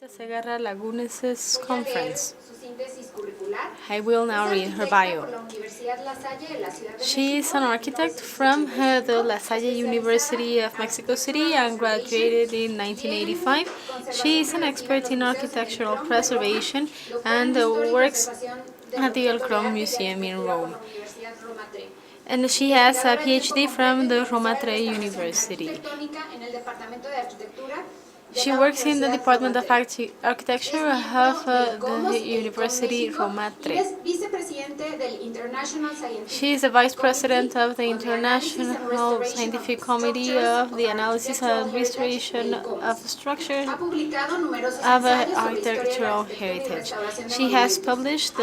The Segarra Lagunes conference. I will now read her bio. She is an architect from the La Salle University of Mexico City and graduated in 1985. She is an expert in architectural preservation and works at the Chrome Museum in Rome. And she has a PhD from the Roma University. She works in the Department of Architecture of the University Roma. She is the Vice President of the International Scientific Committee of the Analysis and Restoration of Structures of Architectural Heritage. She has published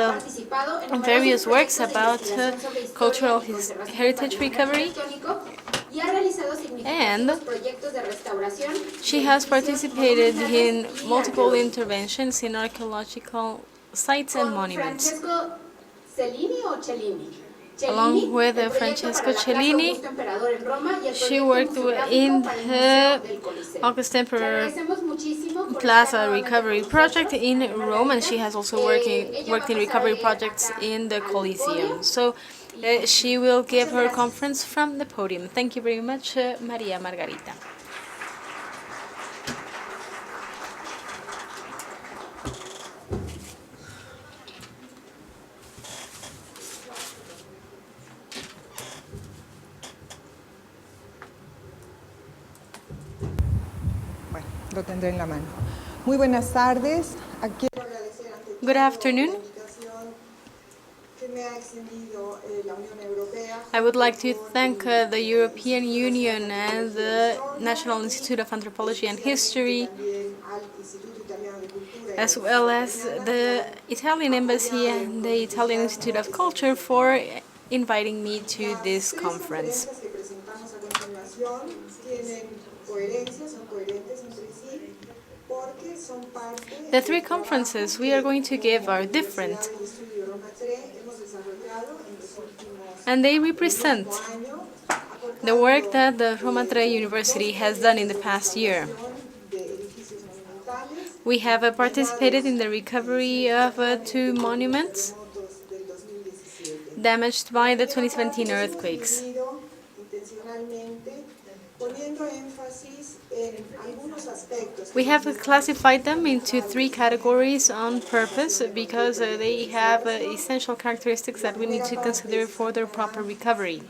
various works about cultural heritage recovery, and she has participated in multiple interventions in archaeological sites and monuments. Along with Francesco Cellini, she worked in the August Emperor Plaza Recovery Project in Rome, and she has also worked in recovery projects in the Coliseum. So she will give her conference from the podium. Thank you very much, María Margarita. Bueno, lo tendré en la mano. Muy buenas tardes. Good afternoon. I would like to thank the European Union and the National Institute of Anthropology and History, as well as the Italian Embassy and the Italian Institute of Culture for inviting me to this conference. The three conferences we are going to give are different, and they represent the work that the Roma University has done in the past year. We have participated in the recovery of two monuments damaged by the 2017 earthquakes. We have classified them into three categories on purpose because they have essential characteristics that we need to consider for their proper recovery.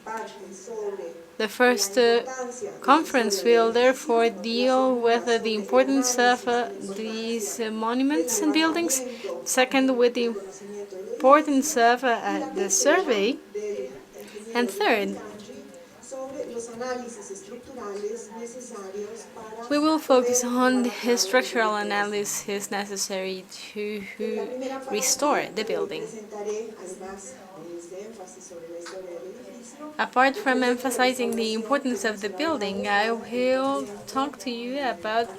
The first conference will therefore deal with the importance of these monuments and buildings. Second, with the importance of the survey. And third, we will focus on the structural analysis necessary to restore the building. Apart from emphasizing the importance of the building, I will talk to you about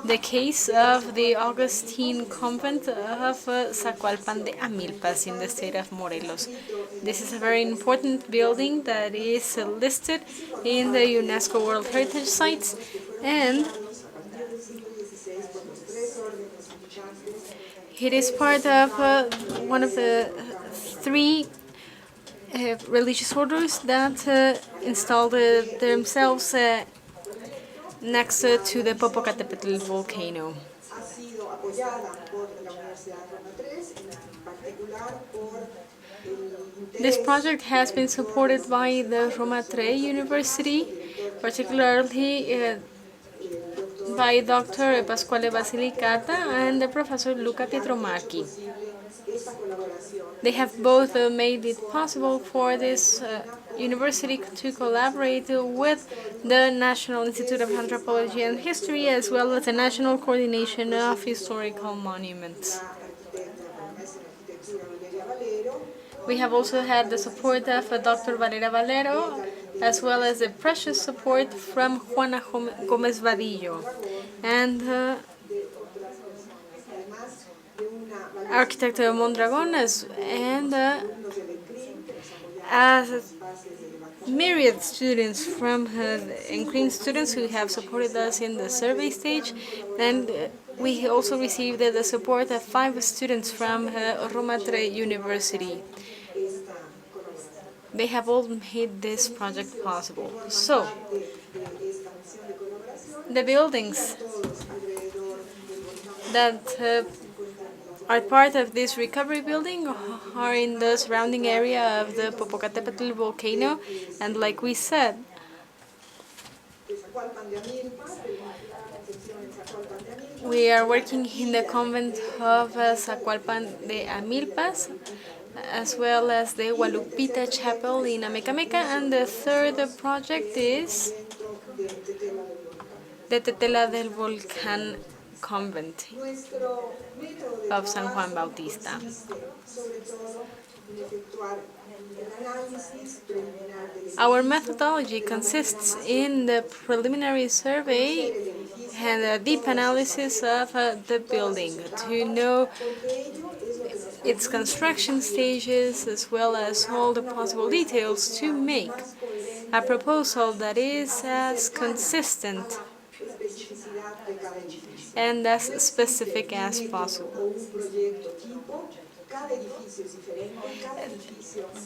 the case of the Augustine convent of Zacualpan de Amilpas in the state of Morelos. This is a very important building that is listed in the UNESCO World Heritage Sites, and it is part of one of the three religious orders that installed themselves next to the Popocatépetl volcano. This project has been supported by the Roma University, particularly by Dr. Pasquale Basilicata and Professor Luca Pietromacchi. They have both made it possible for this university to collaborate with the National Institute of Anthropology and History, as well as the National Coordination of Historical Monuments. We have also had the support of Dr. Valera Valero, as well as the precious support from Juana Gómez Vadillo and architect Mondragon, and myriad students from Green students who have supported us in the survey stage, and We also received the support of 5 students from Roma University. They have all made this project possible. So, the buildings that are part of this recovery building are in the surrounding area of the Popocatépetl volcano, and like we said, we are working in the convent of Zacualpan de Amilpas, as well as the Gualupita Chapel in Amecameca, and the third project is the Tetela del Volcán convent of San Juan Bautista. Our methodology consists in the preliminary survey and a deep analysis of the building to know its construction stages as well as all the possible details to make a proposal that is as consistent and as specific as possible.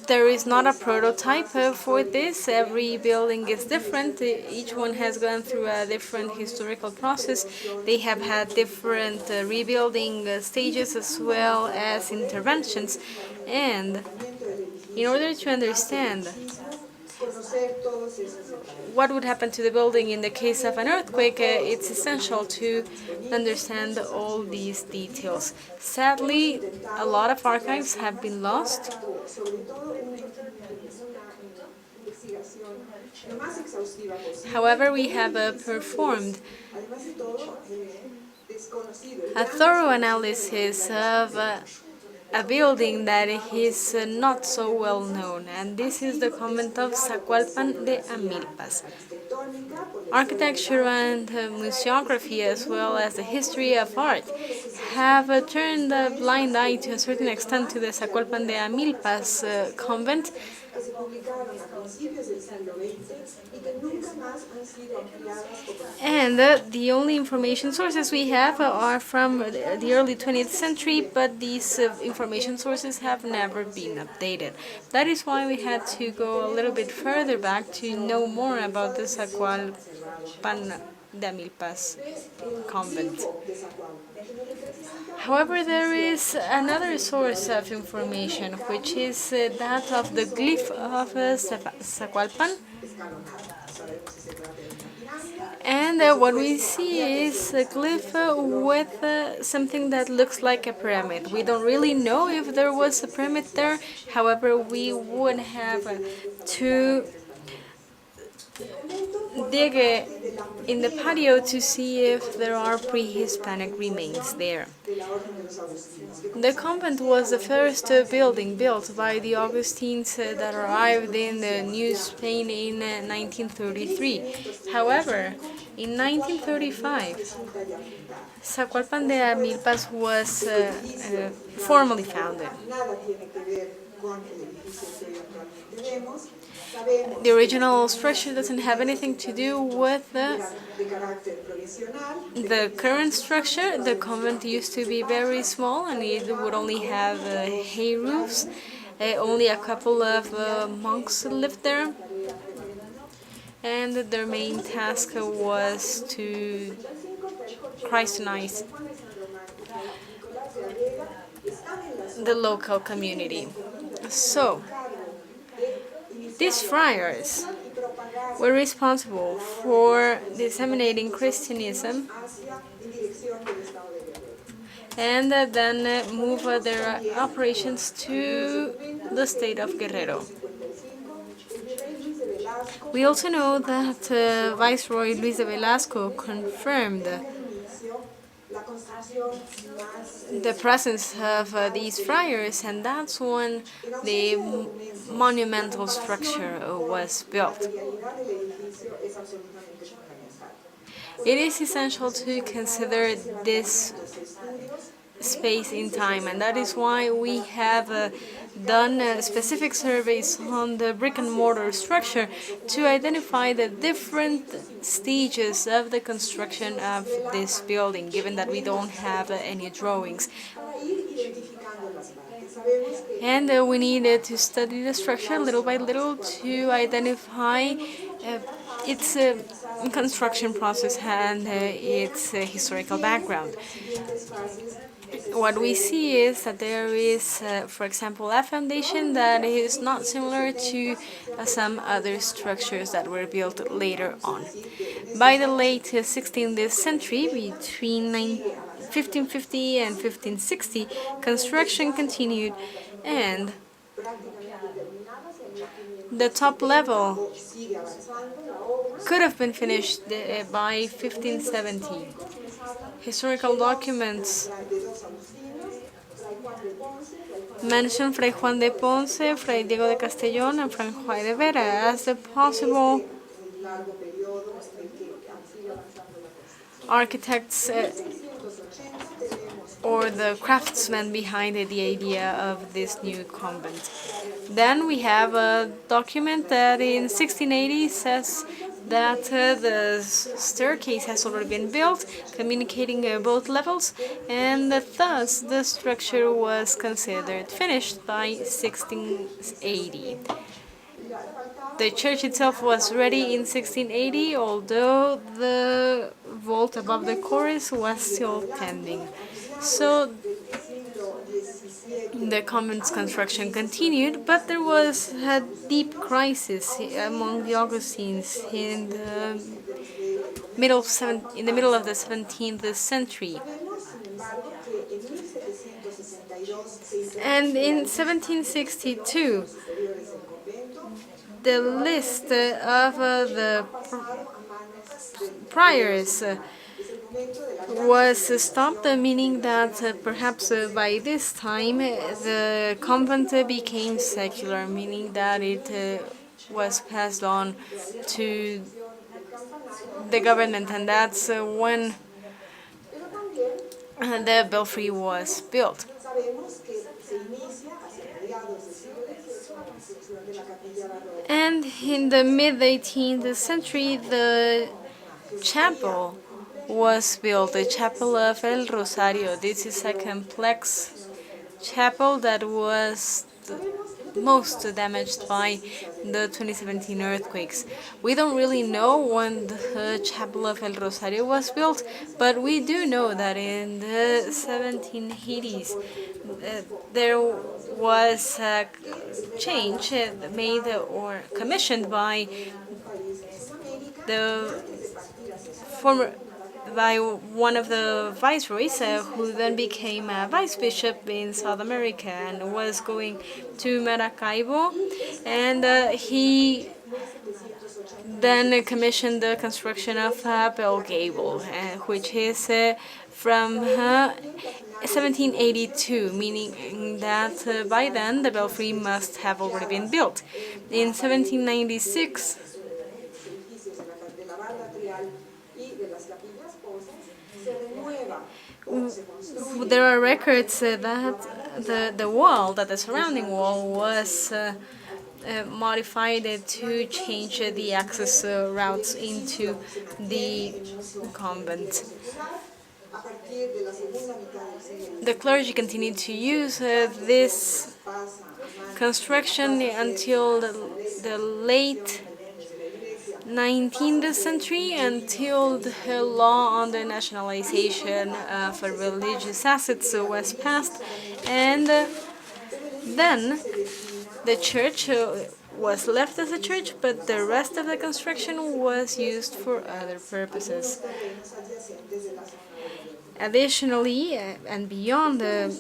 There is not a prototype for this. Every building is different. Each one has gone through a different historical process. They have had different rebuilding stages as well as interventions. And in order to understand what would happen to the building in the case of an earthquake, it's essential to understand all these details. Sadly, a lot of archives have been lost. However, we have performed a thorough analysis of a building that is not so well known, and this is the convent of Zacualpan de Amilpas. Architecture and museography, as well as the history of art, have turned a blind eye to a certain extent to the Zacualpan de Amilpas convent, and the only information sources we have are from the early 20th century, but these information sources have never been updated. That is why we had to go a little bit further back to know more about the Zacualpan de Amilpas convent. However, there is another source of information, which is that of the glyph of Zacualpan. And what we see is a glyph with something that looks like a pyramid. We don't really know if there was a pyramid there. However, we would have to dig in the patio to see if there are pre-Hispanic remains there. The convent was the first building built by the Augustines that arrived in New Spain in 1933. However, in 1935, Zacualpan de Amilpas was formally founded. The original structure doesn't have anything to do with the current structure. The convent used to be very small and it would only have hay roofs. Only a couple of monks lived there. And their main task was to Christianize the local community. So, these friars were responsible for disseminating Christianism and then move their operations to the state of Guerrero. We also know that Viceroy Luis de Velasco confirmed the presence of these friars, and that's when the monumental structure was built. It is essential to consider this space in time, and that is why we have done specific surveys on the brick and mortar structure to identify the different stages of the construction of this building, given that we don't have any drawings. And we needed to study the structure little by little to identify its construction process and its historical background. What we see is that there is, for example, a foundation that is not similar to some other structures that were built later on. By the late 16th century, between 1550 and 1560, construction continued, and the top level could have been finished by 1570. Historical documents mention Fray Juan de Ponce, Fray Diego de Castellón, and Fray Juan de Vera as the possible architects or the craftsmen behind the idea of this new convent. Then we have a document that in 1680 says that the staircase has already been built, communicating both levels, and that thus the structure was considered finished by 1680. The church itself was ready in 1680, although the vault above the chorus was still pending. So the convent's construction continued, but there was a deep crisis among the Augustines in the middle of the 17th century. And in 1762, the list of the priors was stopped, meaning that perhaps by this time the convent became secular, meaning that it was passed on to the government, and that's when the belfry was built. And in the mid-18th century, the chapel was built, the chapel of El Rosario. This is a complex chapel that was most damaged by the 2017 earthquakes. We don't really know when the chapel of El Rosario was built, but we do know that in the 1780s there was a change made or commissioned by one of the viceroys, who then became a vice bishop in South America and was going to Maracaibo, and he then commissioned the construction of a bell gable, which is from 1782, meaning that by then the belfry must have already been built. In 1796, there are records that the surrounding wall was modified to change the access routes into the convent. The clergy continued to use this construction until the late 19th century, until the law on the nationalization of religious assets was passed, and then the church was left as a church, but the rest of the construction was used for other purposes. Additionally, and beyond the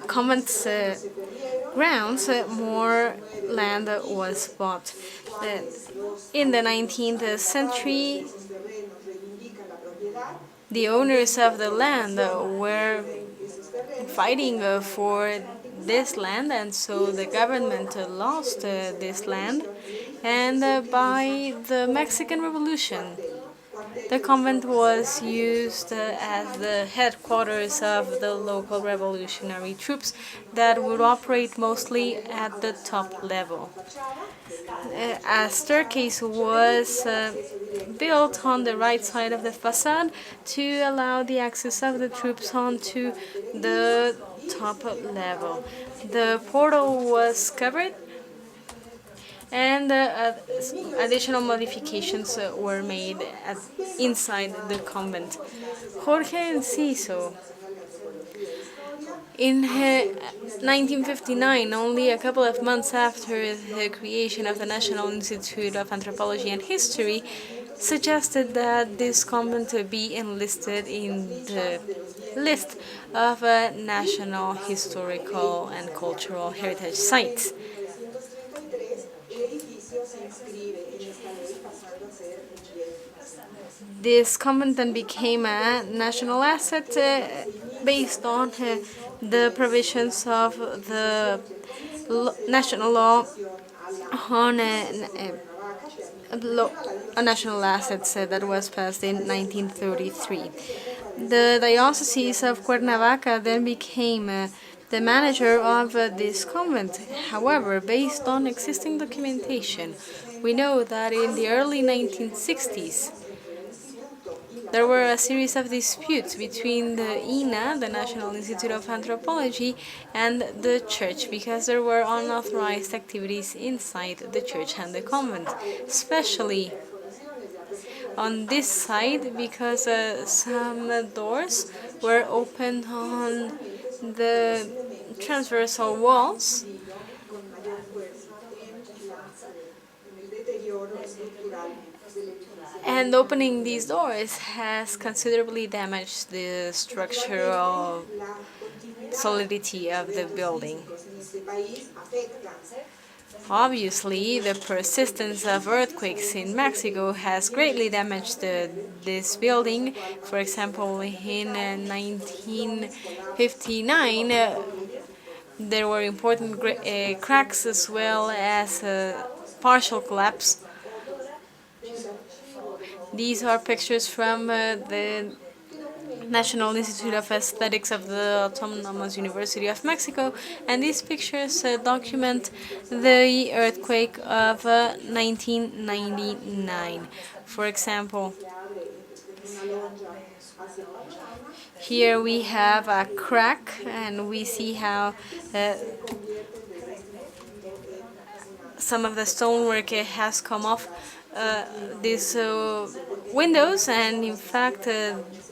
convent's grounds, more land was bought. In the 19th century, the owners of the land were fighting for this land, and so the government lost this land. And by the Mexican Revolution, The convent was used as the headquarters of the local revolutionary troops that would operate mostly at the top level. A staircase was built on the right side of the facade to allow the access of the troops onto the top level. The portal was covered and additional modifications were made inside the convent. Jorge Enciso, in 1959, only a couple of months after the creation of the National Institute of Anthropology and History, suggested that this convent be enlisted in the list of national historical and cultural heritage sites. This convent then became a national asset based on the provisions of the national law on national assets that was passed in 1933. The Diocese of Cuernavaca then became the manager of this convent. However, based on existing documentation, we know that in the early 1960s, there were a series of disputes between the INA, the National Institute of Anthropology, and the church because there were unauthorized activities inside the church and the convent, especially on this side because some doors were opened on the transversal walls and opening these doors has considerably damaged the structural solidity of the building. Obviously, the persistence of earthquakes in Mexico has greatly damaged this building. For example, in 1959, there were important cracks as well as partial collapse. These are pictures from the National Institute of Aesthetics of the Autonomous University of Mexico, and these pictures document the earthquake of 1999. For example, here we have a crack, and we see how some of the stonework has come off these windows, and in fact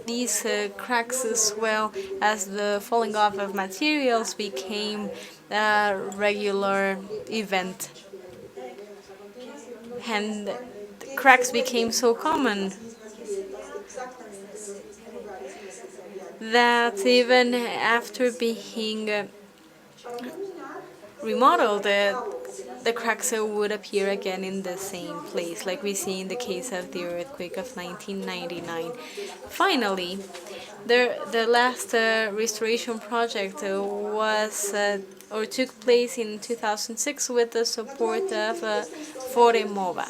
these cracks as well as the falling off of materials became a regular event, and the cracks became so common that even after being remodeled, the cracks would appear again in the same place, like we see in the case of the earthquake of 1999. Finally, the last restoration project was or took place in 2006 with the support of Foremova.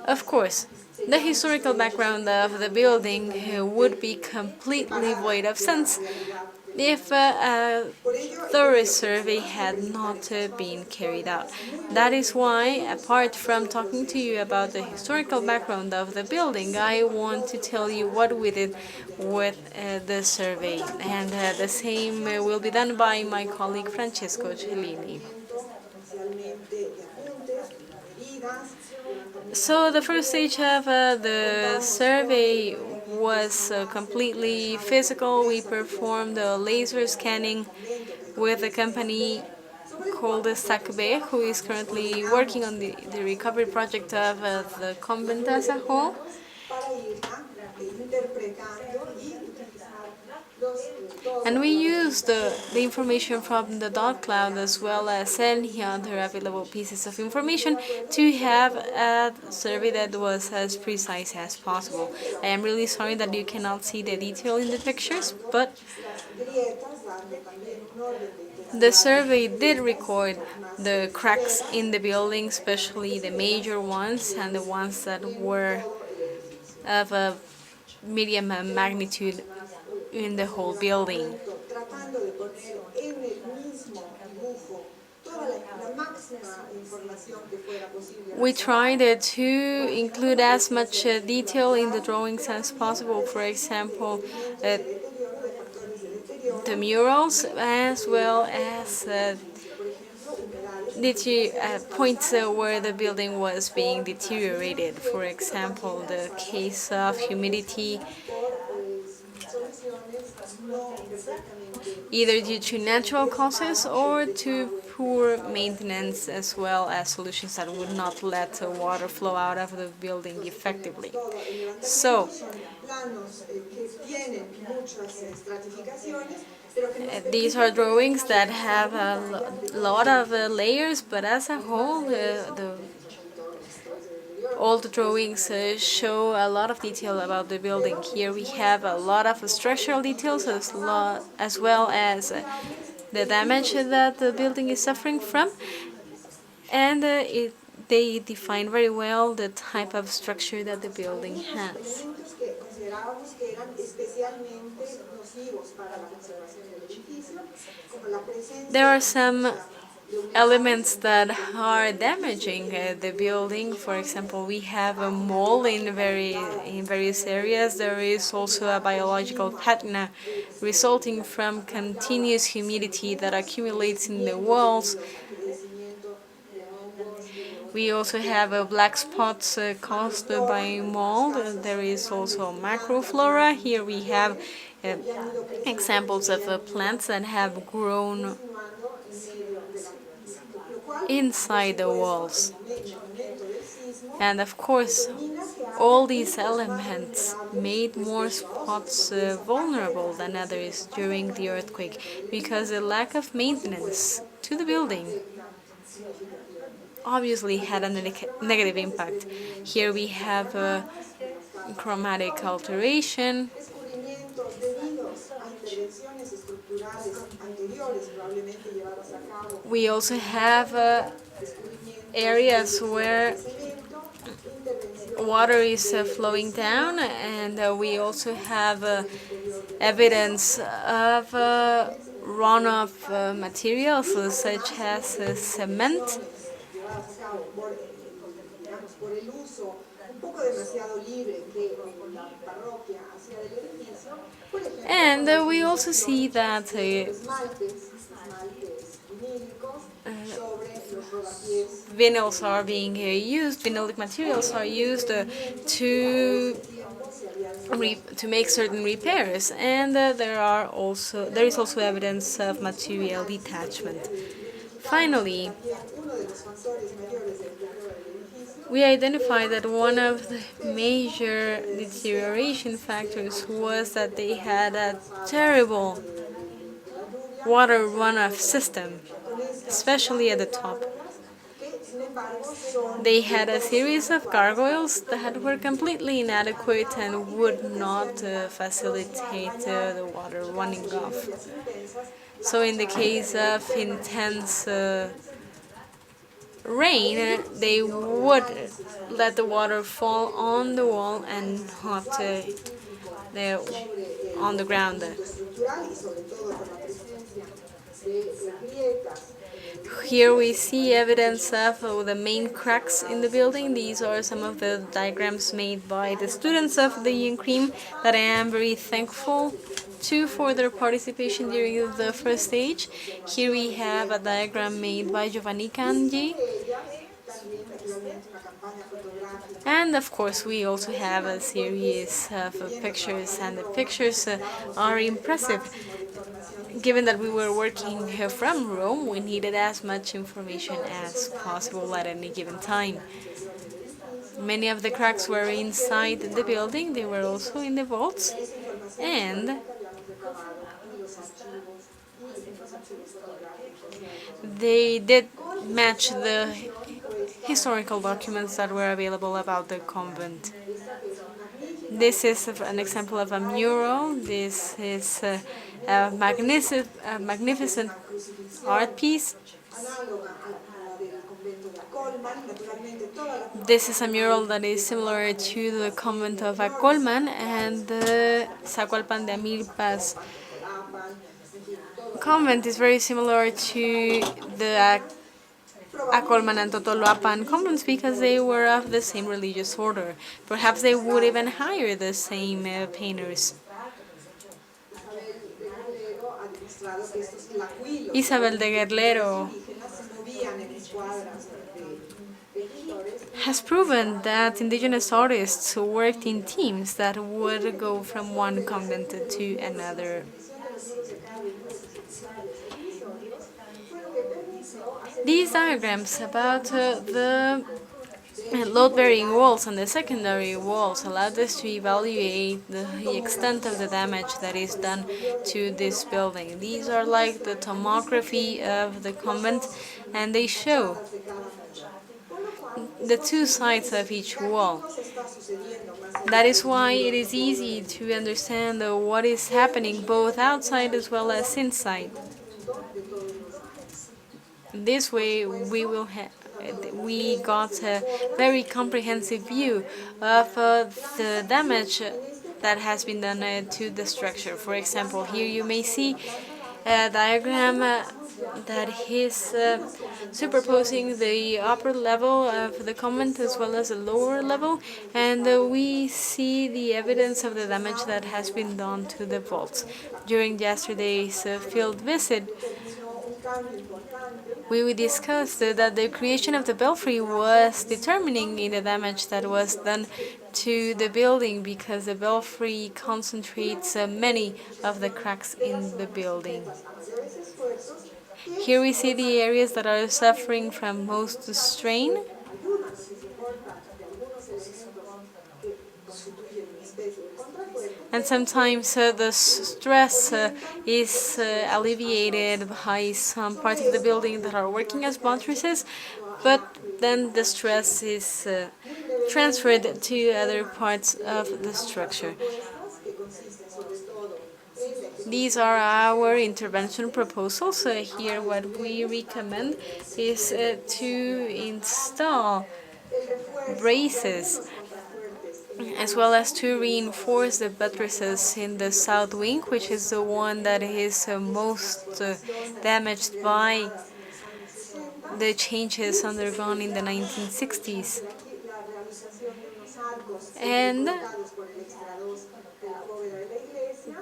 Of course, the historical background of the building would be completely void of sense if a thorough survey had not been carried out. That is why, apart from talking to you about the historical background of the building, I want to tell you what we did with the survey, and the same will be done by my colleague Francesco Cellini. So the first stage of the survey was completely physical. We performed laser scanning with a company called SACB, who is currently working on the recovery project of the convent as a whole. And we used the information from the dot cloud as well as any other available pieces of information to have a survey that was as precise as possible. I am really sorry that you cannot see the detail in the pictures, but The survey did record the cracks in the building, especially the major ones and the ones that were of a medium magnitude in the whole building. We tried to include as much detail in the drawings as possible. For example, the murals, as well as points where the building was being deteriorated. For example, the case of humidity, either due to natural causes or to poor maintenance, as well as solutions that would not let the water flow out of the building effectively. So, these are drawings that have a lot of layers, but as a whole, all the drawings show a lot of detail about the building. Here we have a lot of structural details as well as the damage that the building is suffering from, and they define very well the type of structure that the building has. There are some elements that are damaging the building. For example, we have a mold in various areas. There is also a biological patina resulting from continuous humidity that accumulates in the walls. We also have black spots caused by mold. There is also macroflora. Here we have examples of plants that have grown inside the walls. And of course, all these elements made more spots vulnerable than others during the earthquake because the lack of maintenance to the building obviously had a negative impact. Here we have a chromatic alteration. We also have areas where water is flowing down, and we also have evidence of runoff materials such as cement. And we also see that vinyls are being used, vinylic materials are used to make certain repairs, and there is also evidence of material detachment. Finally, we identified that one of the major deterioration factors was that they had a terrible water runoff system, especially at the top. They had a series of gargoyles that were completely inadequate and would not facilitate the water running off. So in the case of intense rain, they would let the water fall on the wall and not on the ground. Here we see evidence of the main cracks in the building. These are some of the diagrams made by the students of the UNCRIM that I am very thankful to for their participation during the first stage. Here we have a diagram made by Giovanni. And of course we also have a series of pictures, and the pictures are impressive. Given that we were working from Rome, we needed as much information as possible at any given time. Many of the cracks were inside the building, they were also in the vaults, and they did match the historical documents that were available about the convent. This is an example of a mural. This is a magnificent art piece. This is a mural that is similar to the convent of Acolman and the Zacualpan de Amilpas convent is very similar to the Acolman and Totoloapan convents because they were of the same religious order. Perhaps they would even hire the same painters. Isabel de Guerlero has proven that indigenous artists worked in teams that would go from one convent to another. These diagrams about the load-bearing walls and the secondary walls allowed us to evaluate the extent of the damage that is done to this building. These are like the tomography of the convent, and they show the two sides of each wall. That is why it is easy to understand what is happening both outside as well as inside. This way we got a very comprehensive view of the damage that has been done to the structure. For example, here you may see a diagram that is superposing the upper level of the convent as well as the lower level, and we see the evidence of the damage that has been done to the vaults. During yesterday's field visit, we discussed that the creation of the belfry was determining in the damage that was done to the building because the belfry concentrates many of the cracks in the building. Here we see the areas that are suffering from most strain. And sometimes the stress is alleviated by some parts of the building that are working as buttresses, but then the stress is transferred to other parts of the structure. These are our intervention proposals. Here what we recommend is to install braces as well as to reinforce the buttresses in the south wing, which is the one that is most damaged by the changes undergone in the 1960s. And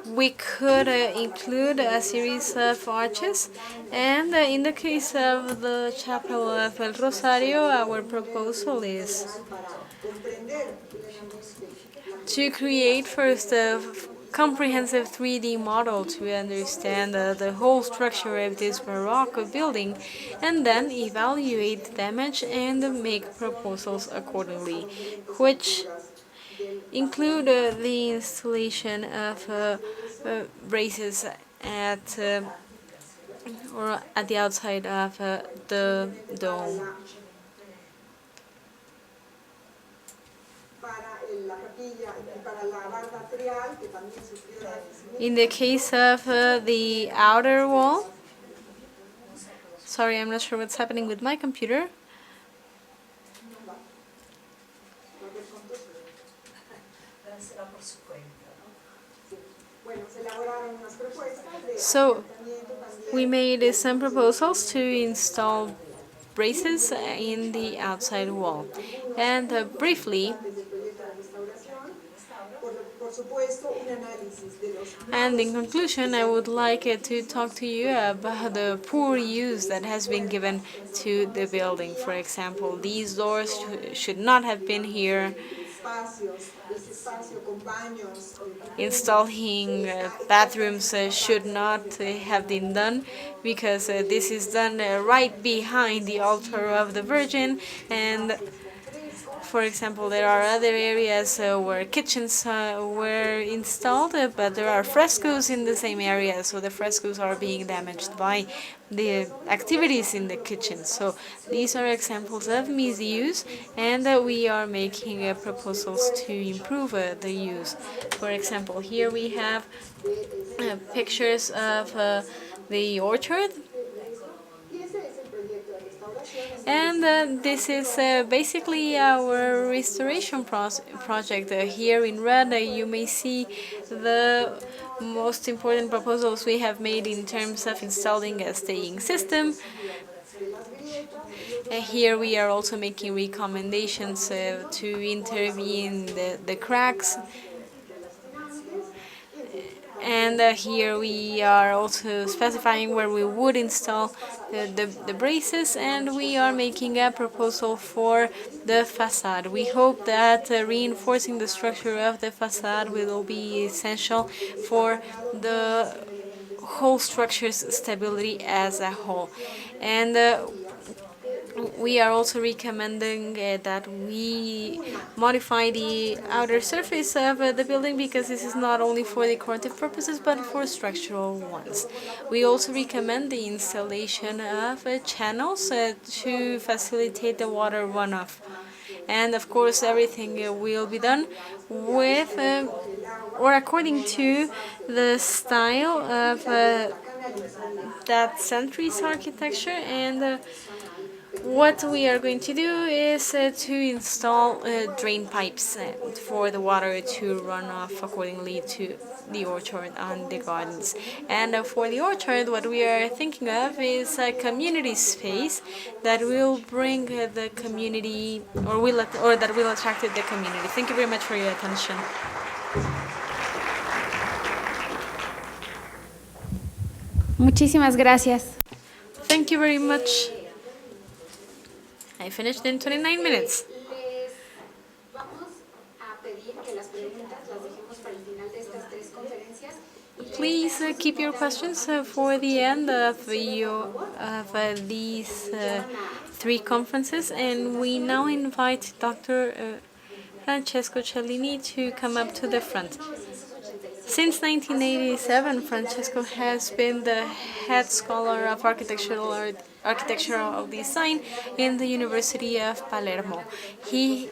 we could include a series of arches, and in the case of the Chapel of El Rosario, our proposal is to create first a comprehensive 3D model to understand the whole structure of this Baroque building, and then evaluate damage and make proposals accordingly, which include the installation of braces at or at the outside of the dome. In the case of the outer wall, sorry, I'm not sure what's happening with my computer. So we made some proposals to install braces in the outside wall. And briefly, and in conclusion, I would like to talk to you about the poor use that has been given to the building. For example, these doors should not have been here. Installing bathrooms should not have been done because this is done right behind the altar of the Virgin, and For example, there are other areas where kitchens were installed, but there are frescoes in the same area, so the frescoes are being damaged by the activities in the kitchen. So these are examples of misuse, and we are making proposals to improve the use. For example, here we have pictures of the orchard. And this is basically our restoration project. Here in red, you may see the most important proposals we have made in terms of installing a staying system. Here we are also making recommendations to intervene the cracks. And here we are also specifying where we would install the braces, and we are making a proposal for the facade. We hope that reinforcing the structure of the facade will be essential for the whole structure's stability as a whole. And we are also recommending that we modify the outer surface of the building, because this is not only for decorative purposes but for structural ones. We also recommend the installation of channels to facilitate the water runoff. And of course, everything will be done with or according to the style of that century's architecture. And what we are going to do is to install drain pipes for the water to run off accordingly to the orchard and the gardens. And for the orchard, what we are thinking of is a community space that will bring the community, or that will attract the community. Thank you very much for your attention. Muchísimas gracias. Thank you very much. I finished in 29 minutes. Please keep your questions for the end of these three conferences, and we now invite Dr. Francesco Cellini to come up to the front. Since 1987, Francesco has been the head scholar of architectural design in the University of Palermo. He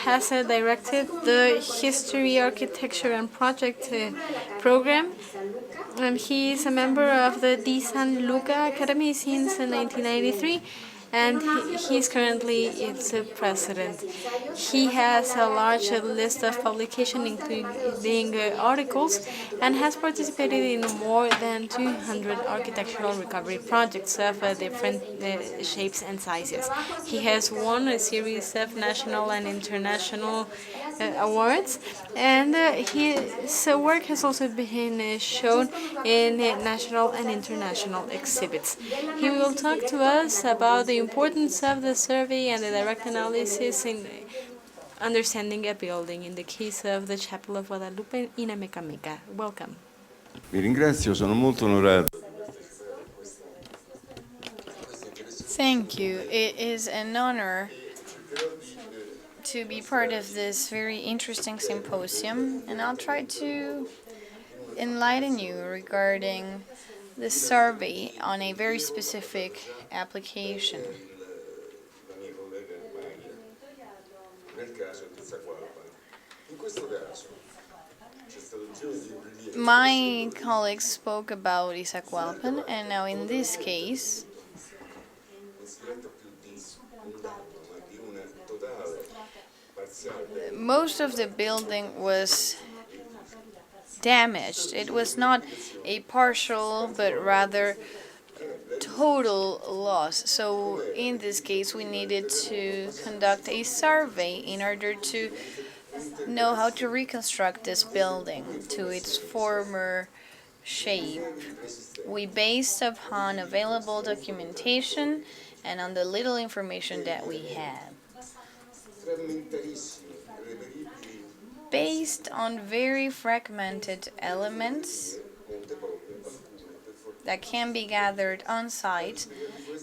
has directed the History, Architecture and Project program, and he is a member of the Di San Luca Academy since 1993, and he is currently its president. He has a large list of publications, including articles, and has participated in more than 200 architectural recovery projects of different shapes and sizes. He has won a series of national and international awards, and his work has also been shown in national and international exhibits. He will talk to us about the importance of the survey and the direct analysis in understanding a building, in the case of the Chapel of Guadalupe in Amecameca. Welcome. Vi ringrazio, sono molto onorato. Thank you. It is an honor to be part of this very interesting symposium, and I'll try to enlighten you regarding the survey on a very specific application. My colleagues spoke about Isacualpan, and now in this case, most of the building was damaged. It was not a partial, but rather total loss. So in this case, we needed to conduct a survey in order to know how to reconstruct this building to its former shape. We based upon available documentation and on the little information that we had. Based on very fragmented elements that can be gathered on site,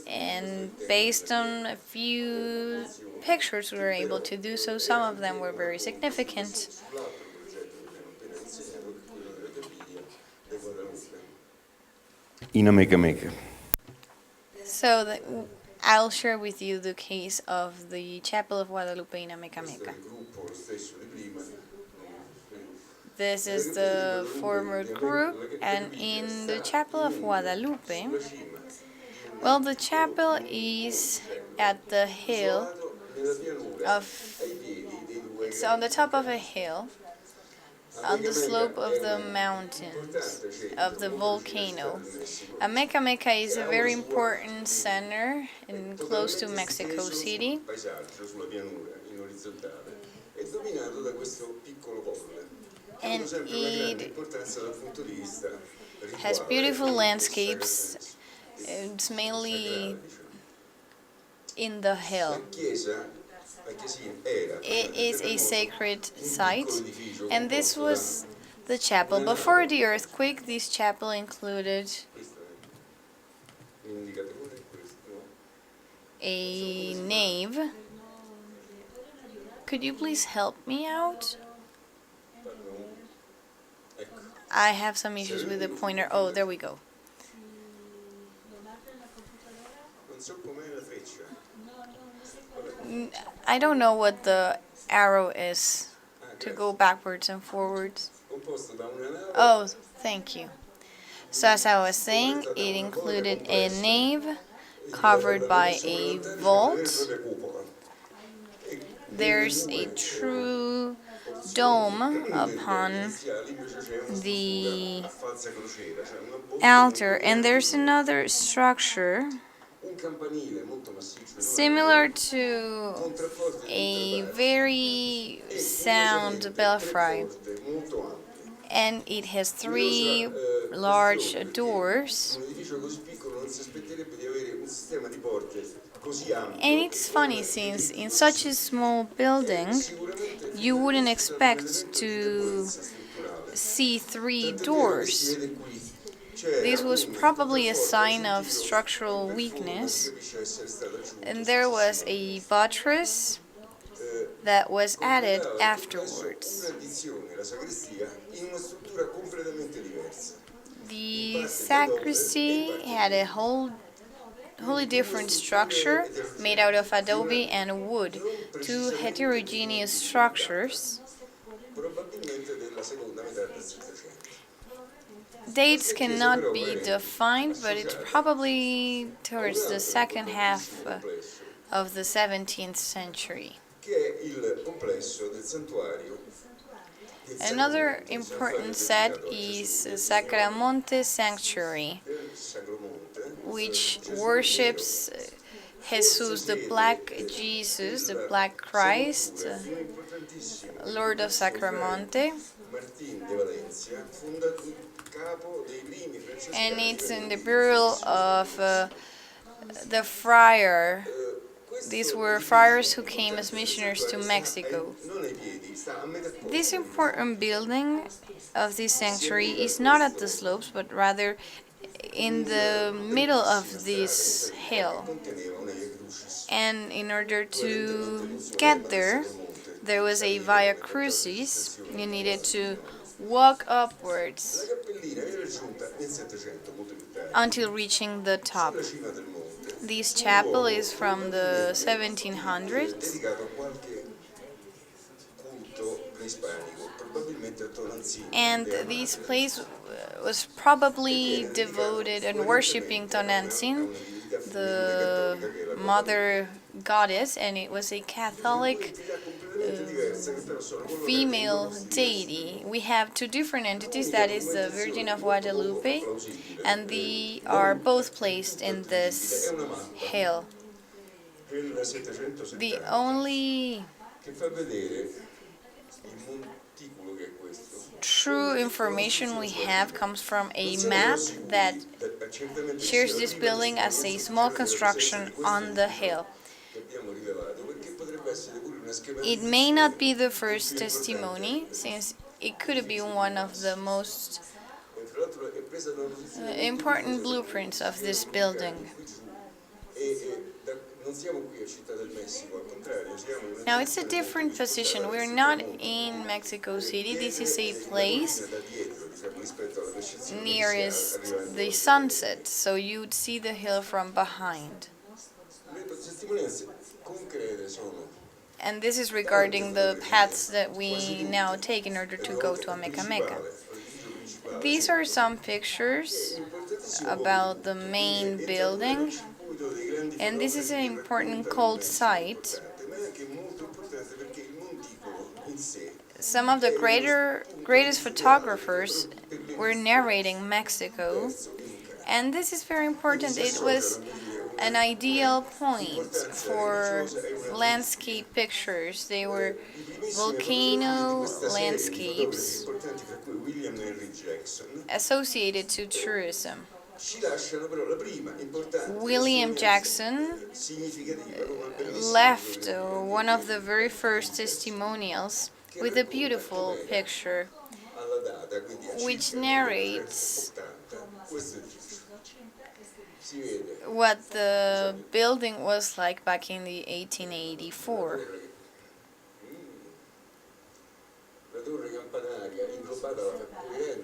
and based on a few pictures, we were able to do so. Some of them were very significant. In Ameca Meca. So I'll share with you the case of the Chapel of Guadalupe in Ameca Meca. This is the former group, and in the Chapel of Guadalupe, well, the chapel is at the hill of, it's on the top of a hill, on the slope of the mountains, of the volcano. Ameca Meca is a very important center and close to Mexico City. And it has beautiful landscapes. It's mainly in the hill. It is a sacred site, and this was the chapel. Before the earthquake, this chapel included a nave. Could you please help me out? I have some issues with the pointer. Oh, there we go. I don't know what the arrow is to go backwards and forwards. Oh, thank you. So as I was saying, it included a nave covered by a vault. There's a true dome upon the altar, and there's another structure similar to a very sound belfry, and it has 3 large doors. And it's funny, since in such a small building you wouldn't expect to see 3 doors. This was probably a sign of structural weakness, and there was a buttress that was added afterwards. The sacristy had a wholly different structure made out of adobe and wood, 2 heterogeneous structures. Dates cannot be defined, but it's probably towards the second half of the 17th century. Another important set is Sacramonte Sanctuary, which worships Jesus, the Black Jesus, the Black Christ, Lord of Sacramonte. And it's in the burial of the friar. These were friars who came as missionaries to Mexico. This important building of this sanctuary is not at the slopes, but rather in the middle of this hill. And in order to get there, there was a Via Crucis. You needed to walk upwards until reaching the top. This chapel is from the 1700s. And this place was probably devoted and worshipping Tonantzin, the mother goddess, and it was a Catholic female deity. We have 2 different entities, that is the Virgin of Guadalupe, and they are both placed in this hill. The only true information we have comes from a map that shares this building as a small construction on the hill. It may not be the first testimony, since it could have been one of the most important blueprints of this building. Now it's a different position. We're not in Mexico City. This is a place nearest the sunset, so you'd see the hill from behind. And this is regarding the paths that we now take in order to go to Amecameca. These are some pictures about the main building, and this is an important cult site. Some of the greatest photographers were narrating Mexico, and this is very important. It was an ideal point for landscape pictures. They were volcano landscapes associated to tourism. William Jackson left one of the very first testimonials with a beautiful picture which narrates what the building was like back in the 1884.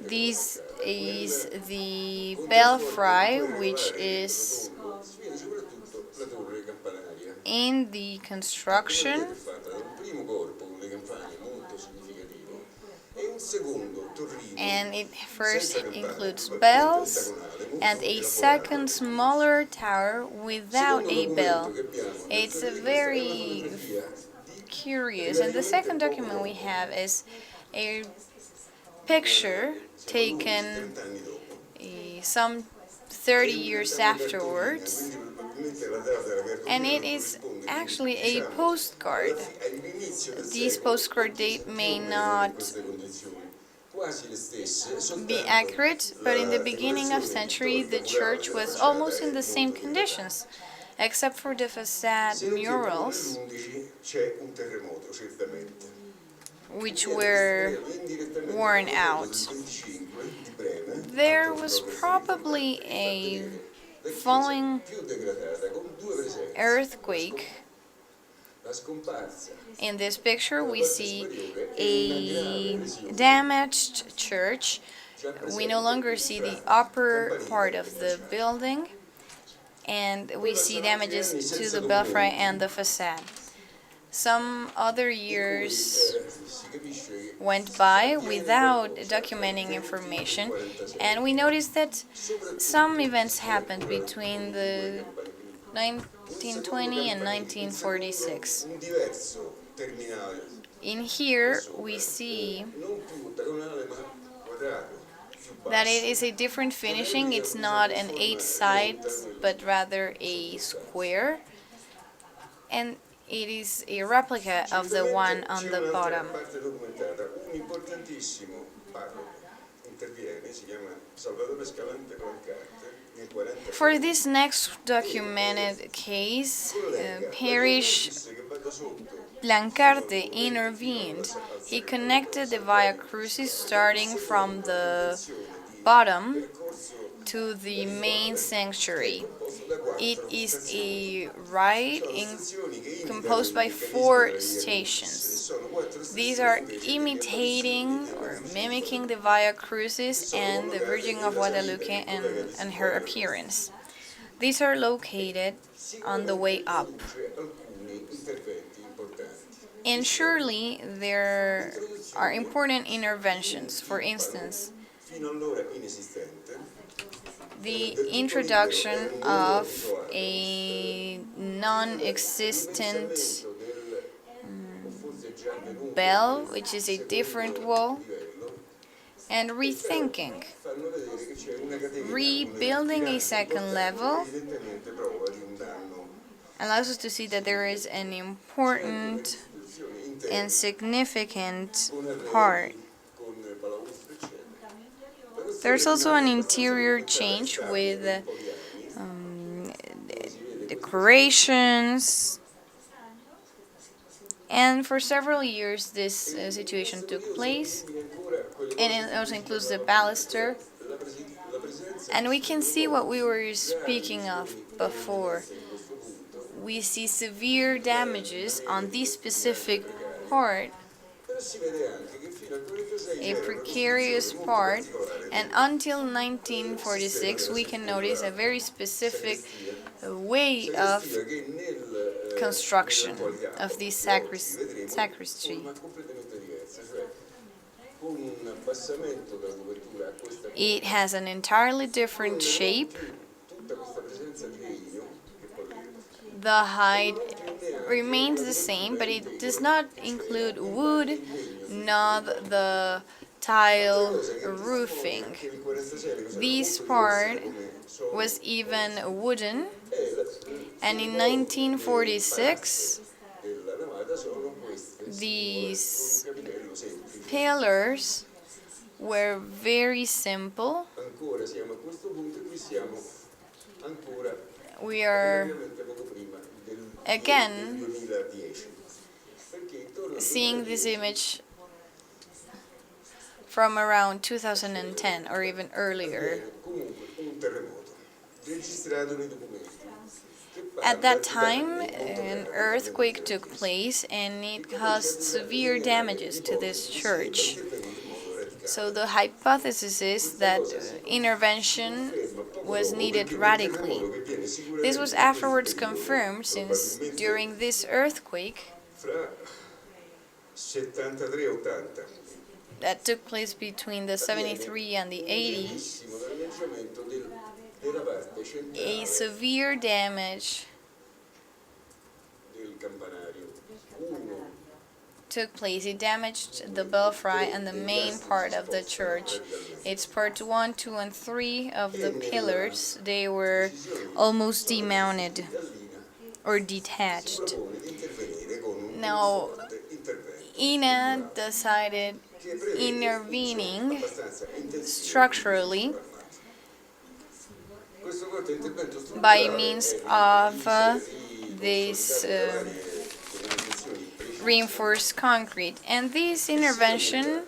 This is the belfry, which is in the construction, and it first includes bells and a second smaller tower without a bell. It's very curious. And the second document we have is a picture taken some 30 years afterwards, and it is actually a postcard. This postcard date may not be accurate, but in the beginning of century the church was almost in the same conditions, except for the facade murals, which were worn out. There was probably a falling earthquake. In this picture we see a damaged church. We no longer see the upper part of the building, and we see damages to the belfry and the facade. Some other years went by without documenting information, and we noticed that some events happened between the 1920 and 1946. In here we see that it is a different finishing. It's not an 8 sides, but rather a square, and it is a replica of the one on the bottom. For this next documented case, Parish Blancarte intervened. He connected the Via Crucis starting from the bottom to the main sanctuary. It is a ride composed by 4 stations. These are imitating or mimicking the Via Crucis and the Virgin of Guadalupe and her appearance. These are located on the way up. And surely there are important interventions. For instance, the introduction of a non-existent bell, which is a different wall, and rethinking, rebuilding a second level allows us to see that there is an important and significant part. There's also an interior change with decorations, and for several years this situation took place, and it also includes the baluster. And we can see what we were speaking of before. we see severe damages on this specific part, a precarious part, and until 1946 we can notice a very specific way of construction of this sacristy. It has an entirely different shape. The height remains the same, but it does not include wood, nor the tile roofing. This part was even wooden, and in 1946 these pillars were very simple. We are again seeing this image from around 2010 or even earlier. At that time, an earthquake took place and it caused severe damages to this church. So the hypothesis is that intervention was needed radically. This was afterwards confirmed, since during this earthquake that took place between the 73 and the 80, a severe damage took place. It damaged the belfry and the main part of the church. It's parts 1, 2, and 3 of the pillars. They were almost demounted or detached. Now, INA decided intervening structurally by means of this reinforced concrete, and this intervention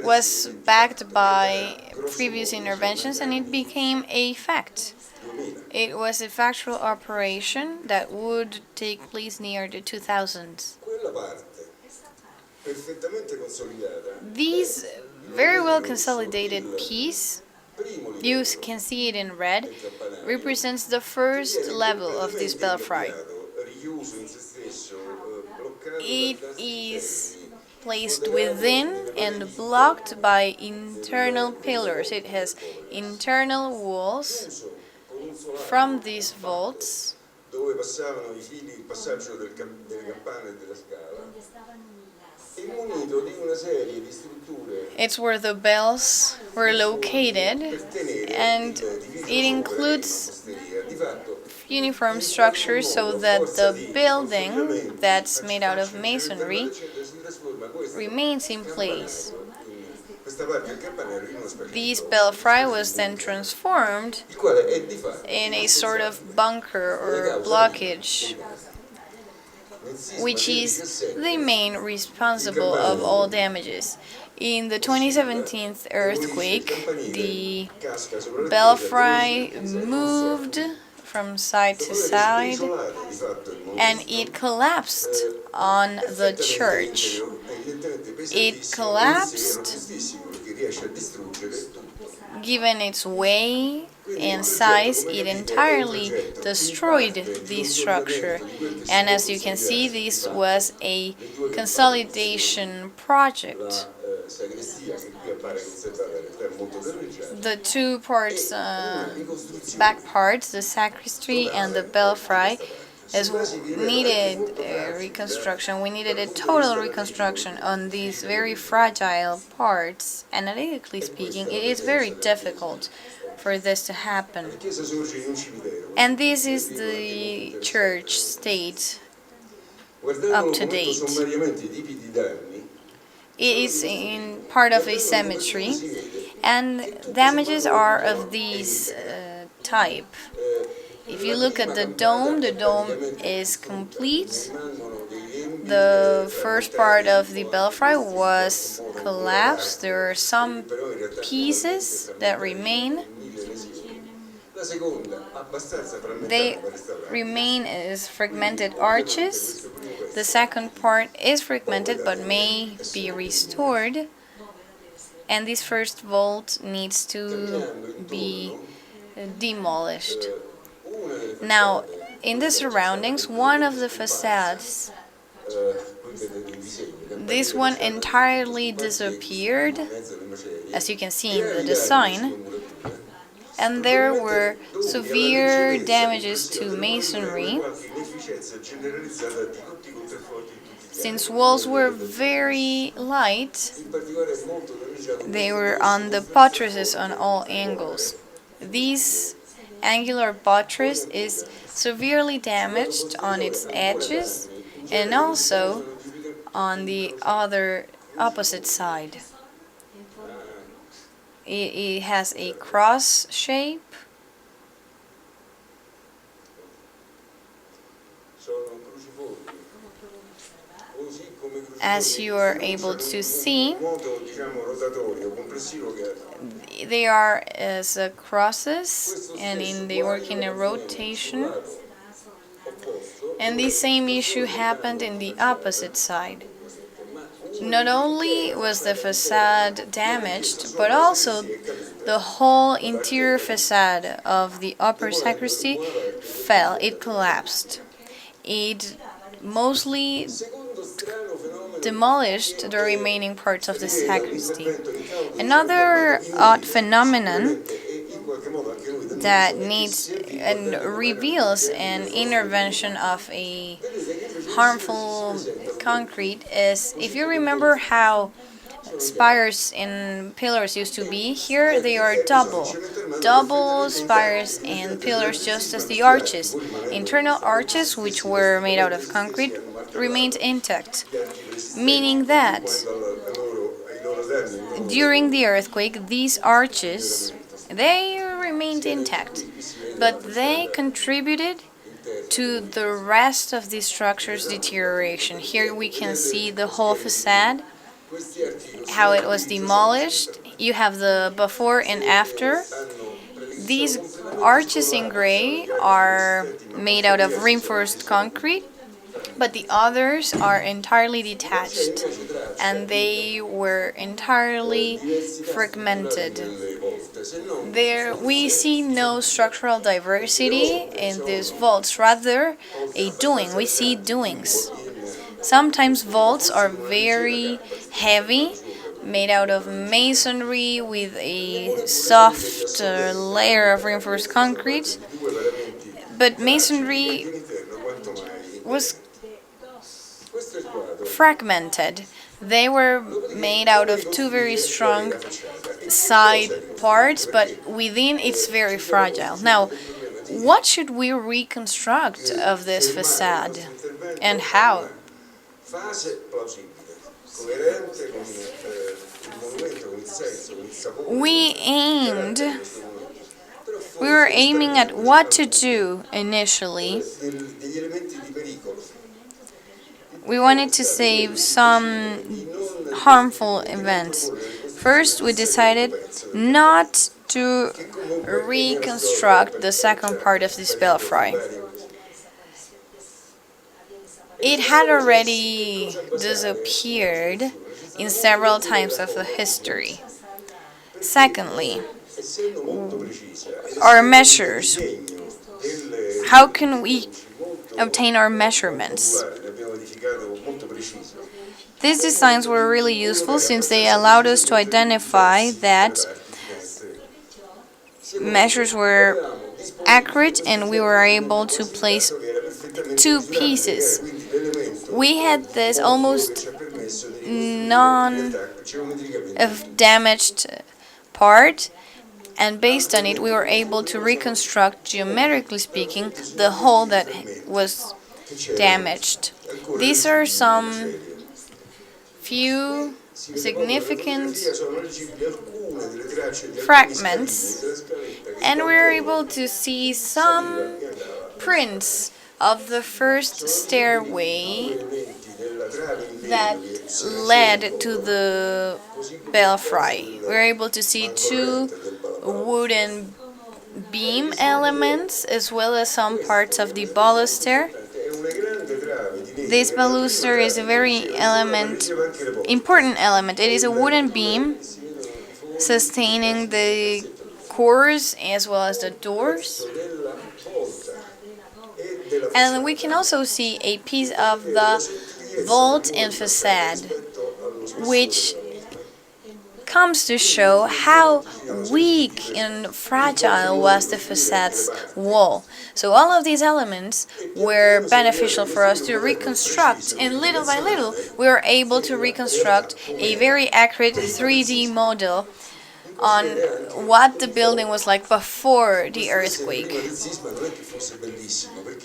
was backed by previous interventions and it became a fact. It was a factual operation that would take place near the 2000s. This very well consolidated piece, you can see it in red, represents the first level of this belfry. It is placed within and blocked by internal pillars. It has internal walls from these vaults. It's where the bells were located, and it includes uniform structures so that the building that's made out of masonry remains in place. This belfry was then transformed in a sort of bunker or blockage, which is the main responsible of all damages. In the 2017 earthquake, the belfry moved from side to side and it collapsed on the church. It collapsed. Given its weight and size, it entirely destroyed the structure. And as you can see, this was a consolidation project. The two parts, back parts, the sacristy and the belfry, as needed reconstruction. We needed a total reconstruction on these very fragile parts. Analytically speaking, it is very difficult for this to happen. And this is the church state up to date. It is in part of a cemetery, and damages are of these type. If you look at the dome is complete. The first part of the belfry was collapsed. There are some pieces that remain. They remain as fragmented arches. The second part is fragmented but may be restored. And this first vault needs to be demolished. Now, in the surroundings, one of the facades, this one entirely disappeared, as you can see in the design, and there were severe damages to masonry, since walls were very light. They were on the buttresses on all angles. This angular buttress is severely damaged on its edges and also on the other opposite side. It has a cross shape. As you are able to see, they are as crosses, and they work in a rotation. And the same issue happened in the opposite side. Not only was the facade damaged, but also the whole interior facade of the upper sacristy fell. It collapsed. It mostly demolished the remaining parts of the sacristy. Another odd phenomenon that needs and reveals an intervention of a harmful concrete is, if you remember how spires and pillars used to be, here they are double spires and pillars, just as the arches. Internal arches, which were made out of concrete, remained intact, meaning that during the earthquake these arches, they remained intact, but they contributed to the rest of the structure's deterioration. Here we can see the whole facade, how it was demolished. You have the before and after. These arches in gray are made out of reinforced concrete, but the others are entirely detached, and they were entirely fragmented. There we see no structural diversity in these vaults, rather a doing. We see doings. Sometimes vaults are very heavy, made out of masonry with a soft layer of reinforced concrete, but masonry was fragmented. They were made out of two very strong side parts, but within it's very fragile. Now, what should we reconstruct of this facade, and how? We were aiming at what to do initially. We wanted to save some harmful events. First, we decided not to reconstruct the second part of this belfry. It had already disappeared in several times of the history. Secondly, our measures. How can we obtain our measurements? These designs were really useful since they allowed us to identify that measures were accurate and we were able to place two pieces. We had this almost non-damaged part, and based on it we were able to reconstruct, geometrically speaking, the hole that was damaged. These are some few significant fragments, and we're able to see some prints of the first stairway that led to the belfry. We're able to see two wooden beam elements as well as some parts of the baluster. This baluster is a very important element. It is a wooden beam sustaining the cores as well as the doors. And we can also see a piece of the vault and facade, which comes to show how weak and fragile was the facade's wall. So all of these elements were beneficial for us to reconstruct, and little by little we were able to reconstruct a very accurate 3D model on what the building was like before the earthquake.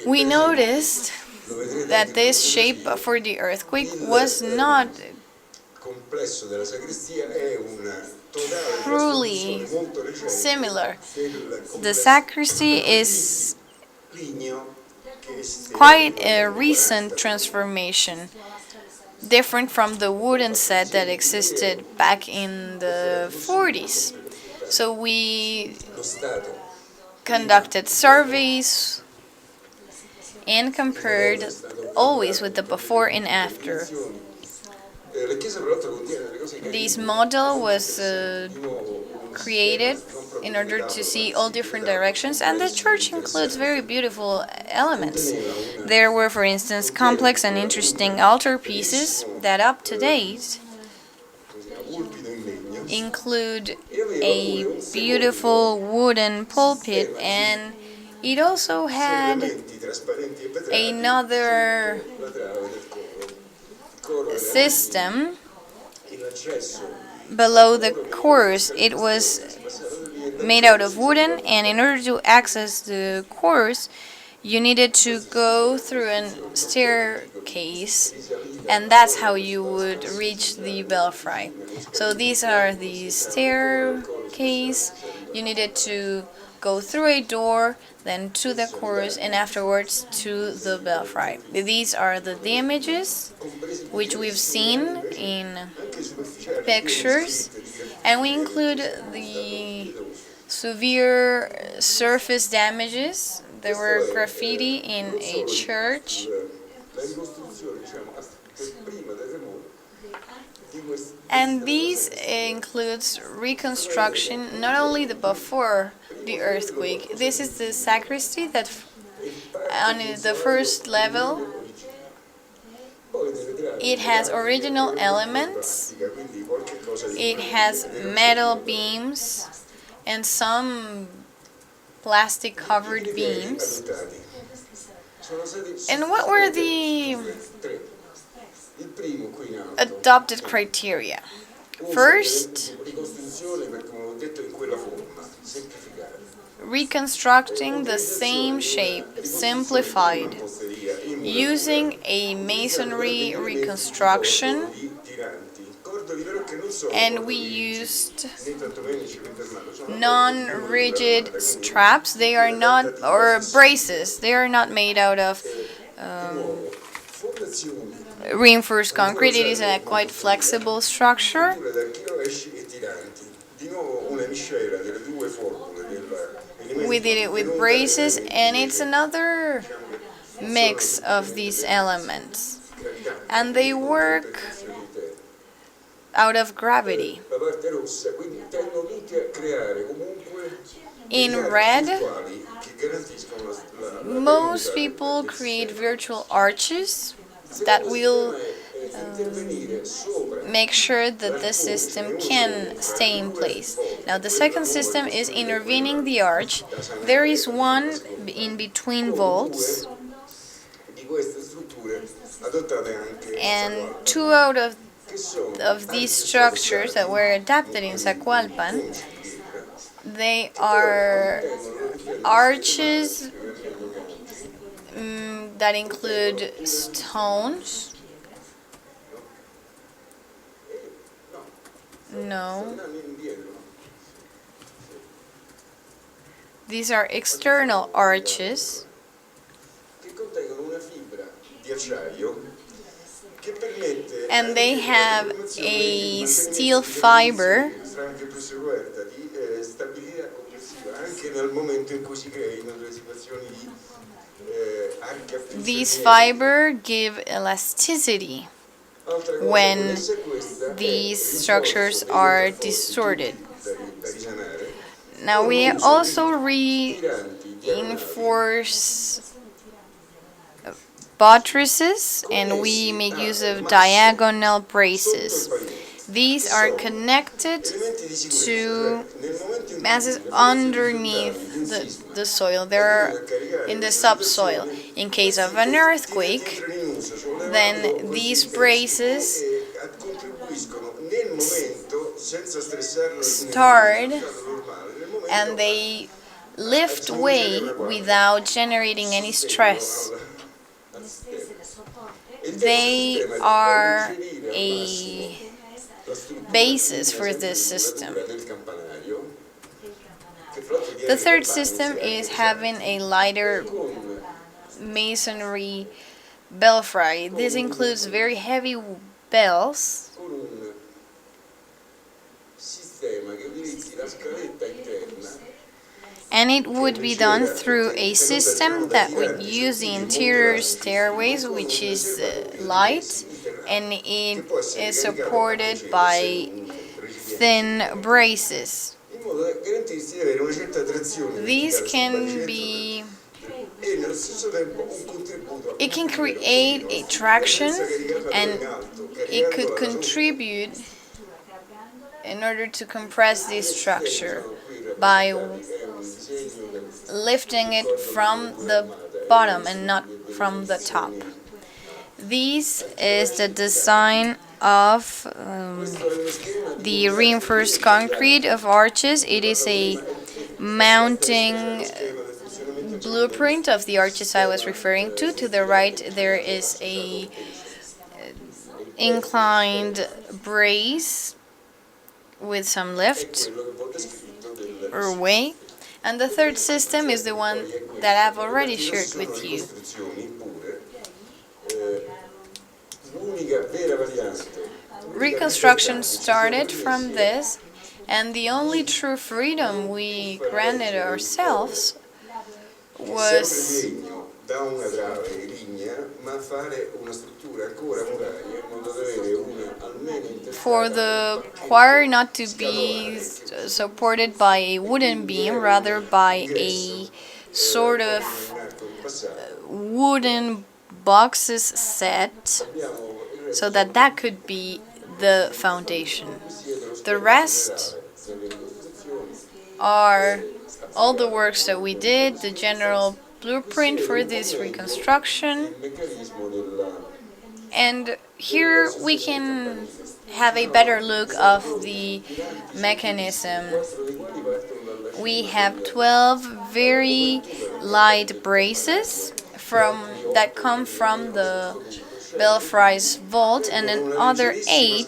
We noticed that this shape for the earthquake was not truly similar. The sacristy is quite a recent transformation, different from the wooden set that existed back in the 40s. So we conducted surveys and compared always with the before and after. This model was created in order to see all different directions, and the church includes very beautiful elements. There were, for instance, complex and interesting altarpieces that up to date include a beautiful wooden pulpit, and it also had another system below the chorus. It was made out of wooden, and in order to access the chorus you needed to go through a staircase, and that's how you would reach the belfry. So these are the staircase. You needed to go through a door, then to the chorus, and afterwards to the belfry. These are the images which we've seen in pictures, and we include the severe surface damages. There were graffiti in a church, and these includes reconstruction, not only the before the earthquake. This is the sacristy that on the first level it has original elements. It has metal beams and some plastic covered beams. And what were the adopted criteria? First, reconstructing the same shape, simplified, using a masonry reconstruction, and we used non-rigid straps. They are not, or braces. They are not made out of reinforced concrete. It is a quite flexible structure. We did it with braces, and it's another mix of these elements, and they work out of gravity. In red, most people create virtual arches that will make sure that the system can stay in place. Now the second system is intervening the arch. There is one in between vaults, and two out of these structures that were adapted in Zacualpan, they are arches that include stones. No. These are external arches. And they have a steel fiber These fiber give elasticity when these structures are distorted. Now we also reinforce buttresses, and we make use of diagonal braces. These are connected to masses underneath the soil. They're in the subsoil. In case of an earthquake, then these braces start and they lift weight without generating any stress. They are a basis for this system. The third system is having a lighter masonry belfry. This includes very heavy bells and it would be done through a system that would use the interior stairways, which is light, and it is supported by thin braces. These can be, it can create a traction, and it could contribute in order to compress this structure by lifting it from the bottom and not from the top. This is the design of the reinforced concrete of arches. It is a mounting blueprint of the arches I was referring to. To the right there is a inclined brace with some lift or way. And the third system is the one that I've already shared with you. Reconstruction started from this, and the only true freedom we granted ourselves was for the choir not to be supported by a wooden beam, rather by a sort of wooden boxes set, so that could be the foundation. The rest are all the works that we did, the general blueprint for this reconstruction. And here we can have a better look of the mechanism. We have 12 very light braces that come from the belfry's vault, and then other 8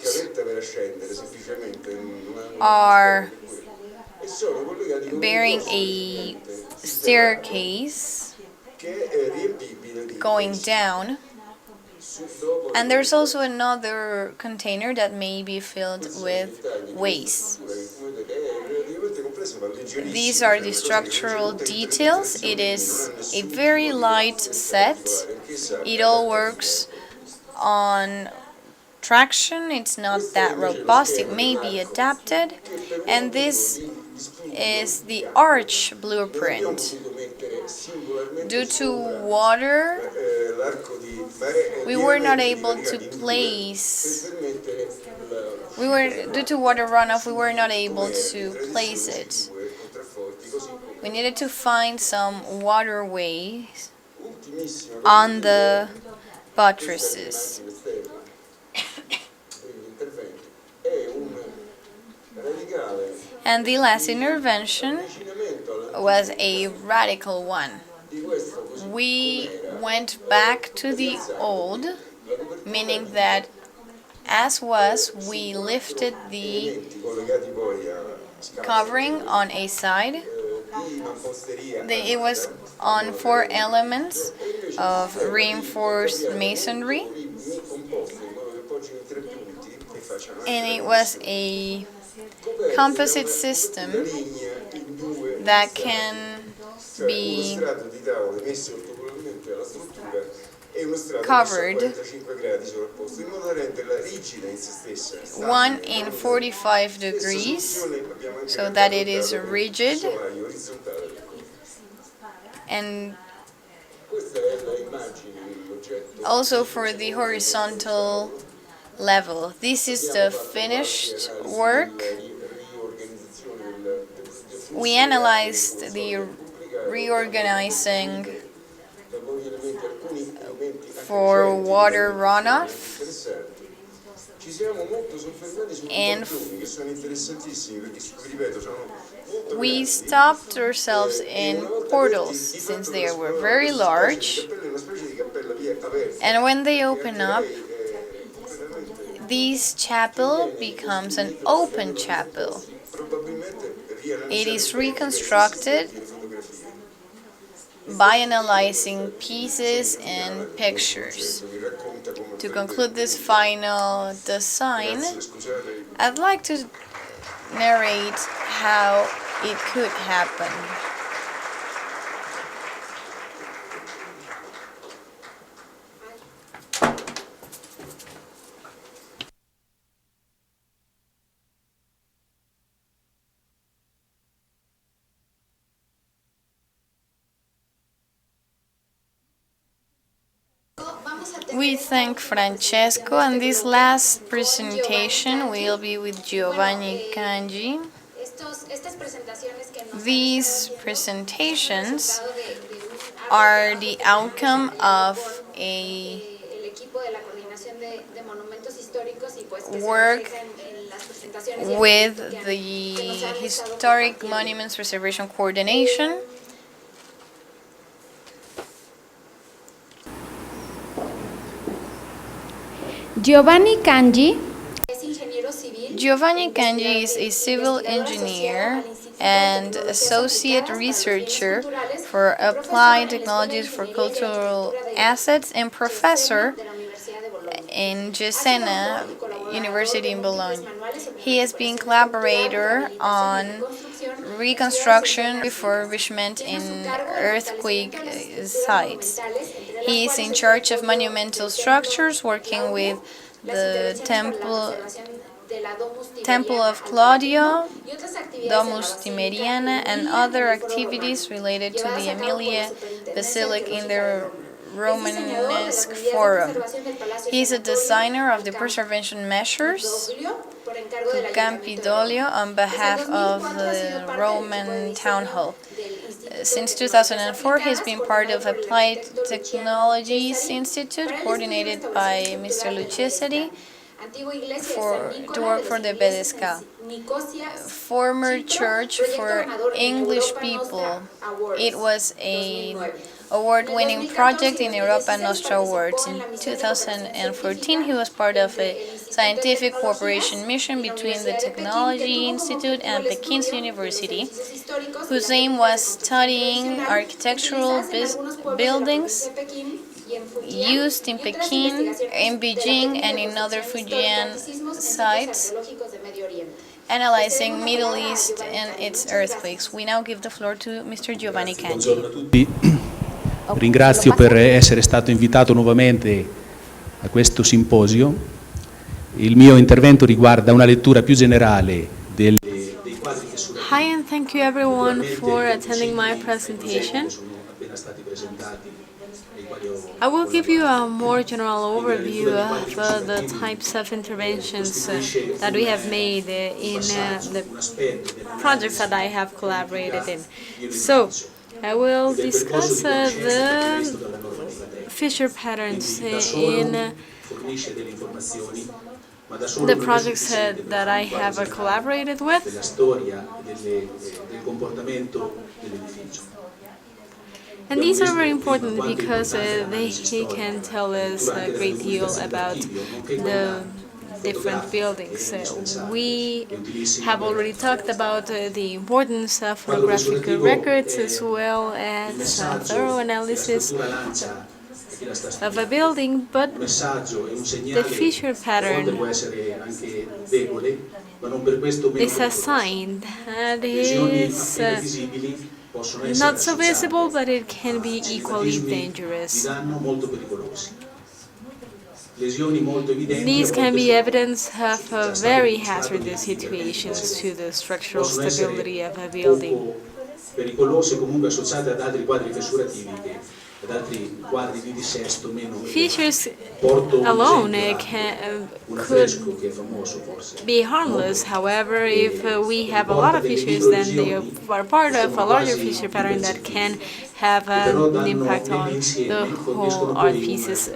are bearing a staircase going down. And there's also another container that may be filled with waste. These are the structural details. It is a very light set. It all works on traction. It's not that robust. It may be adapted. And this is the arch blueprint. Due to water, we were not able to place. Due to water runoff, we were not able to place it. We needed to find some waterways on the buttresses. And the last intervention was a radical one. We went back to the old, meaning that as was, we lifted the covering on a side. It was on 4 elements of reinforced masonry, and it was a composite system that can be covered 1 in 45 degrees so that it is rigid, and also for the horizontal level. This is the finished work. We analyzed the reorganizing for water runoff and we stopped ourselves in portals since they were very large, and when they open up, this chapel becomes an open chapel. It is reconstructed by analyzing pieces and pictures. To conclude this final design, I'd like to narrate how it could happen. We thank Francesco, and this last presentation will be with Giovanni Kanji. These presentations are the outcome of a work with the Historic Monuments Reservation Coordination. Giovanni Kanji is a civil engineer and associate researcher for applied technologies for cultural assets and professor in Cesena University in Bologna. He has been collaborator on reconstruction, refurbishment in earthquake sites. He is in charge of monumental structures, working with the Temple of Claudio, Domus Timeriana, and other activities related to the Emilia Basilica in the Romanesque Forum. He is a designer of the preservation measures to Campidoglio on behalf of the Roman Town Hall. Since 2004, he has been part of Applied Technologies Institute, coordinated by Mr. Lucchesari, to work for the BDSK, former church for English people. It was an award-winning project in Europa Nostra Awards. In 2014, he was part of a scientific cooperation mission between the Technology Institute and Pekin's University, whose aim was studying architectural buildings used in Peking, in Beijing, and in other Fujian sites, analyzing Middle East and its earthquakes. We now give the floor to Mr. Giovanni Kanji. Buongiorno a tutti, ringrazio per essere stato invitato nuovamente a questo simposio. Il mio intervento riguarda una lettura più generale dei quadri che sono. Hi, and thank you everyone for attending my presentation. I will give you a more general overview of the types of interventions that we have made in the projects that I have collaborated in. So, I will discuss the fissure patterns in the projects that I have collaborated with. And these are very important because they can tell us a great deal about the different buildings. We have already talked about the importance of photographic records as well as thorough analysis of a building, but the fissure pattern is a sign that is not so visible, but it can be equally dangerous. These can be evidence of very hazardous situations to the structural stability of a building. Pericolose comunque associate ad altri quadri fissurativi ad altri quadri di dissesto meno. Fissures alone could be harmless. However, if we have a lot of fissures, then they are part of a larger fissure pattern that can have an impact on the whole art piece's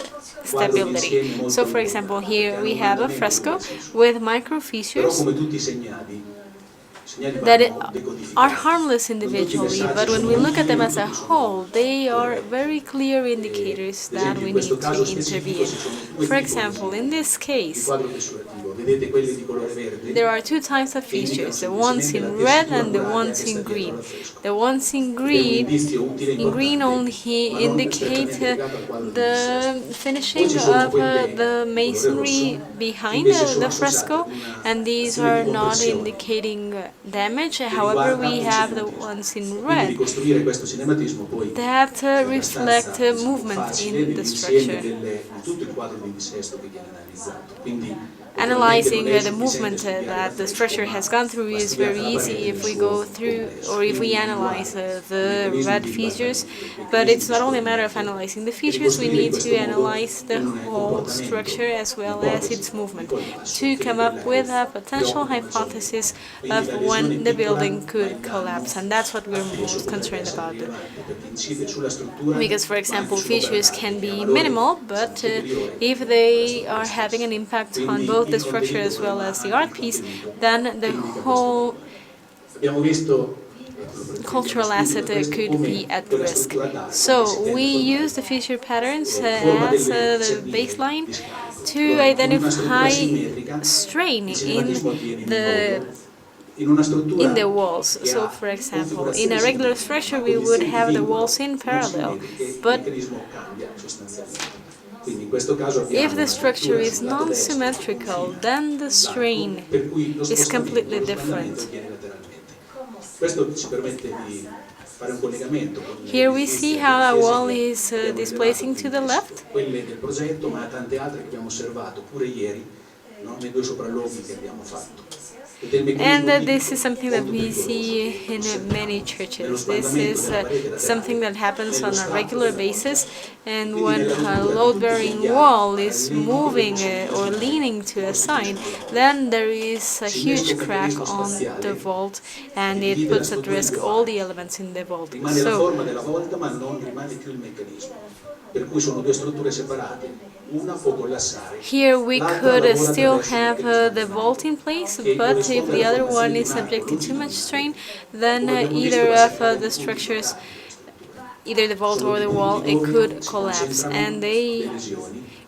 stability. So, for example, here we have a fresco with micro fissures that are harmless individually, but when we look at them as a whole, they are very clear indicators that we need to intervene. For example, in this case, there are two types of fissures, the ones in red and the ones in green. The ones in green only indicate the finishing of the masonry behind the fresco, and these are not indicating damage. However, we have the ones in red that reflect movement in the structure. Analyzing the movement that the structure has gone through is very easy if we go through, or if we analyze the red fissures, but it's not only a matter of analyzing the features, we need to analyze the whole structure as well as its movement to come up with a potential hypothesis of when the building could collapse, and that's what we're most concerned about. Because, for example, fissures can be minimal, but if they are having an impact on both the structure as well as the art piece, then the whole cultural asset could be at risk. So we use the fissure patterns as the baseline to identify strain in the walls. So, for example, in a regular structure we would have the walls in parallel, but if the structure is non-symmetrical, then the strain is completely different. Here we see how a wall is displacing to the left. And this is something that we see in many churches. This is something that happens on a regular basis, and when a load-bearing wall is moving or leaning to a side, then there is a huge crack on the vault, and it puts at risk all the elements in the vault. So, here we could still have the vault in place, but if the other one is subject to too much strain, then either of the structures, either the vault or the wall, it could collapse, and they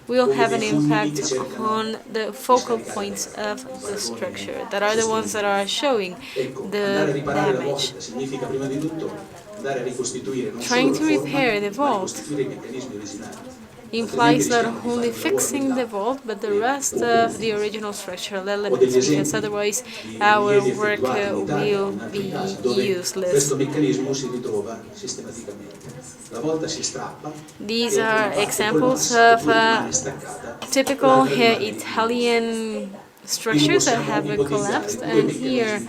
will have an impact on the focal points of the structure, that are the ones that are showing the damage. Trying to repair the vault implies not only fixing the vault, but the rest of the original structural elements, because otherwise our work will be useless. These are examples of typical Italian structures that have collapsed, and here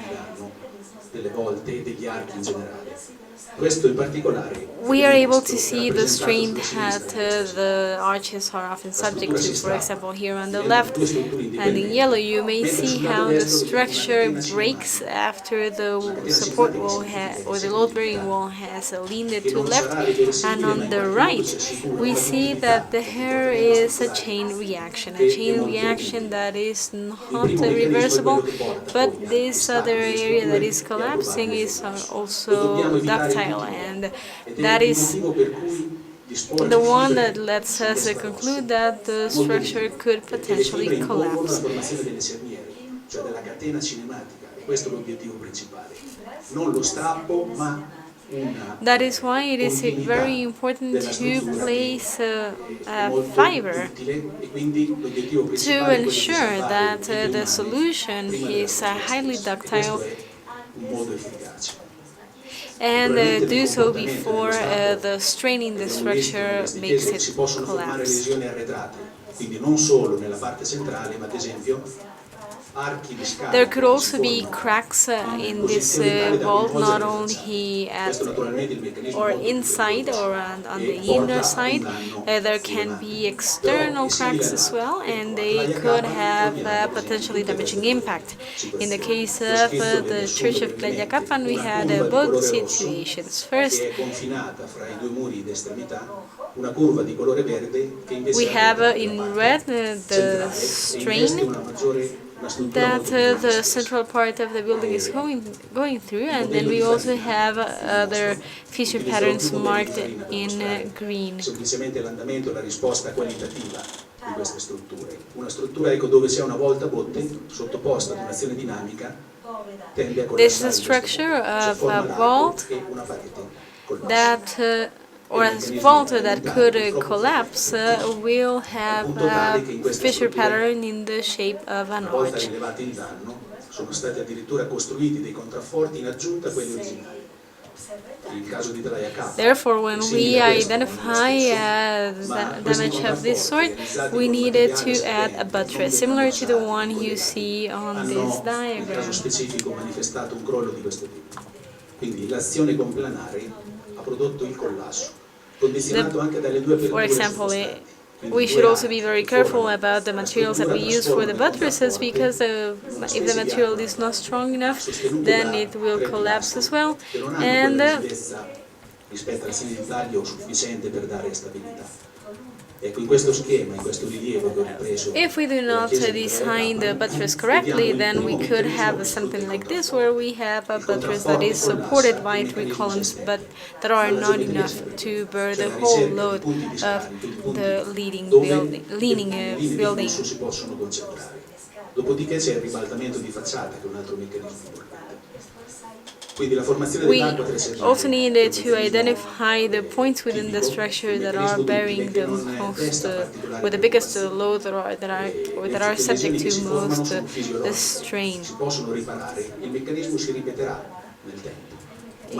we are able to see the strain that the arches are often subject to. For example, here on the left and in yellow, you may see how the structure breaks after the support wall or the load-bearing wall has leaned to the left. And on the right, we see that there is a chain reaction that is not reversible, but this other area that is collapsing is also ductile, and that is the one that lets us conclude that the structure could potentially collapse. That is why it is very important to place a fiber to ensure that the solution is highly ductile and do so before the straining the structure makes it collapse. There could also be cracks in this vault, not only at or inside or on the inner side. There can be external cracks as well, and they could have potentially damaging impact. In the case of the Church of Capan, we had both situations. First, we have in red the strain that the central part of the building is going through, and then we also have other fissure patterns marked in green. Semplicemente l'andamento e la risposta qualitativa di queste strutture. Una struttura dove sia una volta botte sottoposta ad un'azione dinamica tende a collassare. This is a structure of a vault that or a vault that could collapse will have a fissure pattern in the shape of an arch. Sono stati addirittura costruiti dei contrafforti in aggiunta a quelli originali. Therefore, when we identify damage of this sort, we needed to add a buttress, similar to the one you see on this diagram. Quindi l'azione complanare ha prodotto il collasso. For example, we should also be very careful about the materials that we use for the buttresses, because if the material is not strong enough, then it will collapse as well. And if we do not design the buttress correctly, then we could have something like this, where we have a buttress that is supported by 3 columns, but that are not enough to bear the whole load of the leaning building. Dopodiché c'è il ribaltamento di facciata, che è un altro meccanismo importante. We also needed to identify the points within the structure that are bearing the most, with the biggest load, or that are subject to most the strain.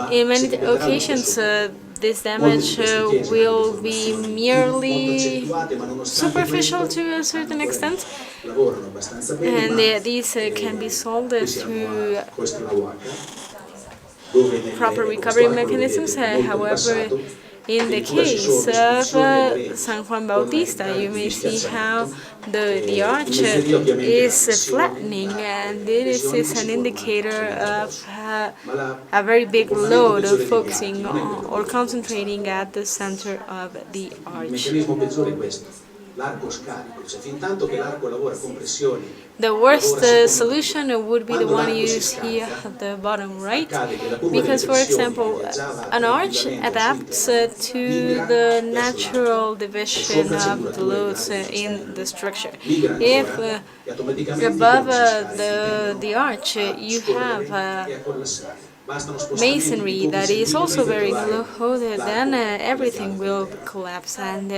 In many occasions, this damage will be merely superficial to a certain extent, and these can be solved through proper recovery mechanisms. However, in the case of San Juan Bautista, you may see how the arch is flattening, and this is an indicator of a very big load of focusing on, or concentrating at the center of the arch. The worst solution would be the one you see at the bottom right, because, for example, an arch adapts to the natural division of the loads in the structure. If above the arch you have masonry that is also very loaded, then everything will collapse. And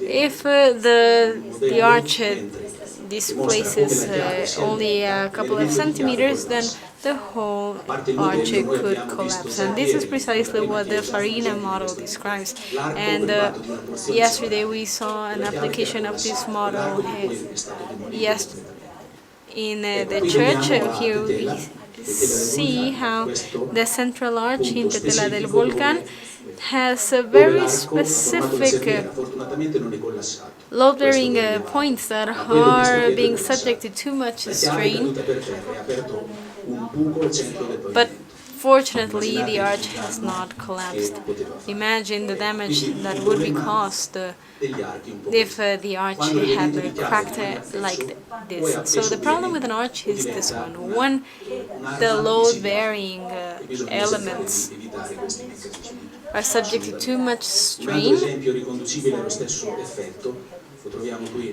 if the arch displaces only a couple of centimeters, then the whole arch could collapse. And this is precisely what the Farina model describes. And yesterday we saw an application of this model in the church. Here we see how the central arch in Tetela del Volcan has a very specific load-bearing points that are being subject to too much strain, but fortunately the arch has not collapsed. Imagine the damage that would be caused if the arch had cracked like this. So the problem with an arch is this one. One, the load-bearing elements are subject to too much strain,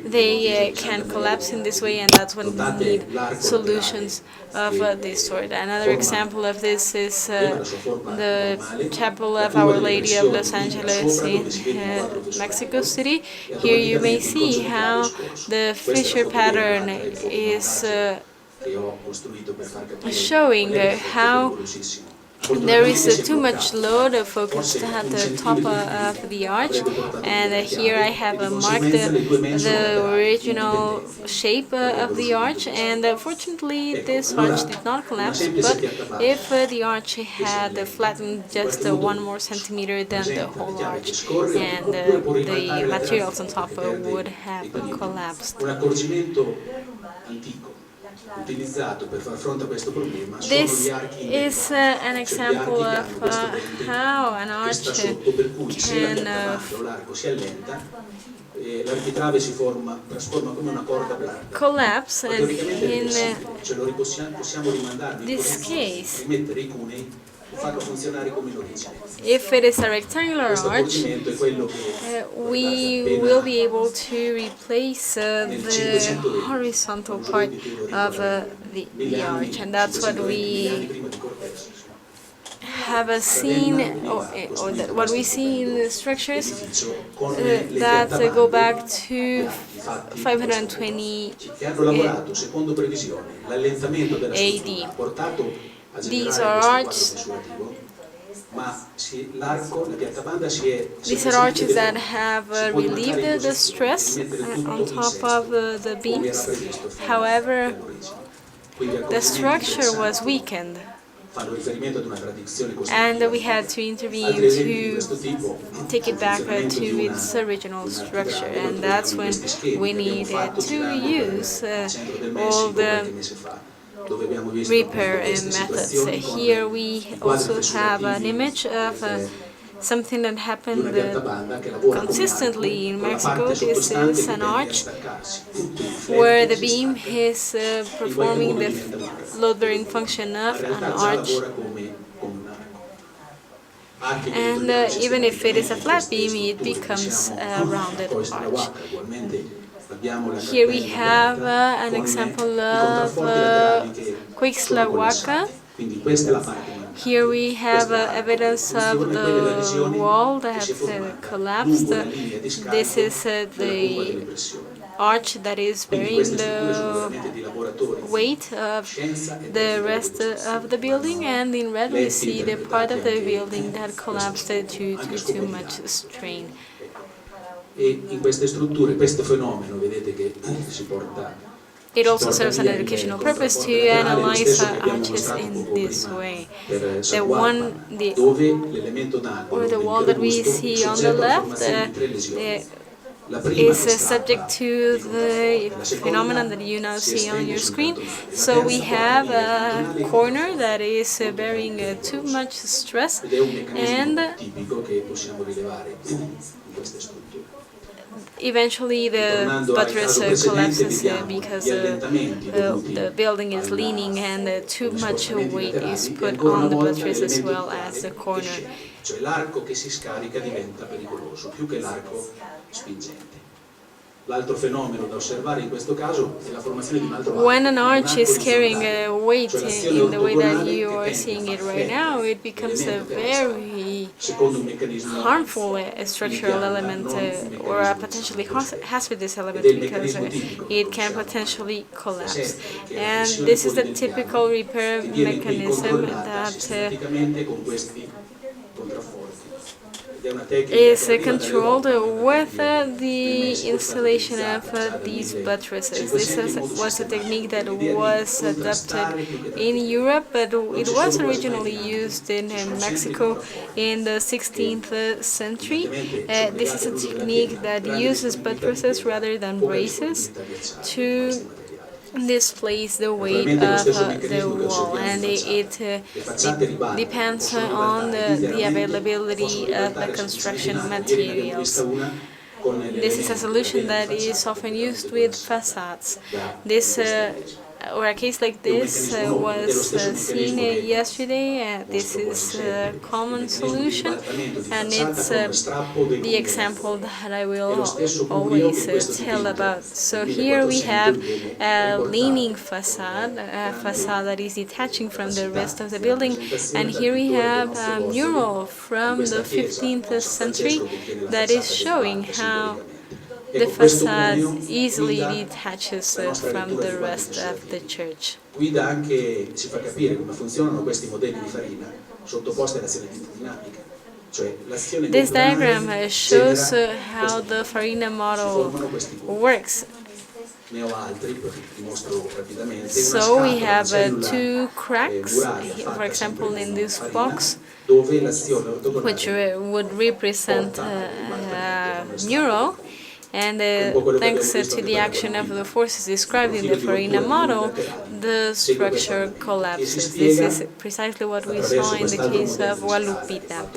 they can collapse in this way, and that's when we need solutions of this sort. Another example of this is the Chapel of Our Lady of Los Angeles in Mexico City. Here you may see how the fissure pattern is showing how there is too much load focused at the top of the arch, and here I have marked the original shape of the arch, and fortunately this arch did not collapse, but if the arch had flattened just 1 more centimeter, then the whole arch and the materials on top would have collapsed. This is an example of how an arch can collapse, and in this case, if it is a rectangular arch, we will be able to replace the horizontal part of the arch, and that's what we have seen, or what we see in the structures that go back to 520 AD. These are arches. These are arches that have relieved the stress on top of the beams. However, the structure was weakened, and we had to intervene to take it back to its original structure, and that's when we needed to use all the repair methods. Here we also have an image of something that happened consistently in Mexico. This is an arch where the beam is performing the load-bearing function of an arch. And even if it is a flat beam, it becomes a rounded arch. Here we have an example of Cuixtlahuaca. Here we have evidence of the wall that collapsed. This is the arch that is bearing the weight of the rest of the building, and in red we see the part of the building that collapsed due to too much strain. It also serves an educational purpose to analyze arches in this way. The wall that we see on the left is subject to the phenomenon that you now see on your screen. So we have a corner that is bearing too much stress, and eventually the buttress collapses because the building is leaning and too much weight is put on the buttress as well as the corner. When an arch is carrying a weight in the way that you are seeing it right now, it becomes a very harmful structural element, or a potentially hazardous element, because it can potentially collapse. And this is the typical repair mechanism that is controlled with the installation of these buttresses. This was a technique that was adopted in Europe, but it was originally used in Mexico in the 16th century. This is a technique that uses buttresses rather than braces to displays the weight of the wall, and it depends on the availability of the construction materials. This is a solution that is often used with facades. This or a case like this was seen yesterday. This is a common solution, and it's the example that I will always tell about. So here we have a leaning facade, a facade that is detaching from the rest of the building, and here we have a mural from the 15th century that is showing how the facade easily detaches from the rest of the church. Guida anche, si fa capire come funzionano questi modelli di farina sottoposti all'azione dinamica. This diagram shows how the farina model works. So we have two cracks, for example, in this box, which would represent a mural. And thanks to the action of the forces described in the farina model, the structure collapses. This is precisely what we saw in the case of Walupita.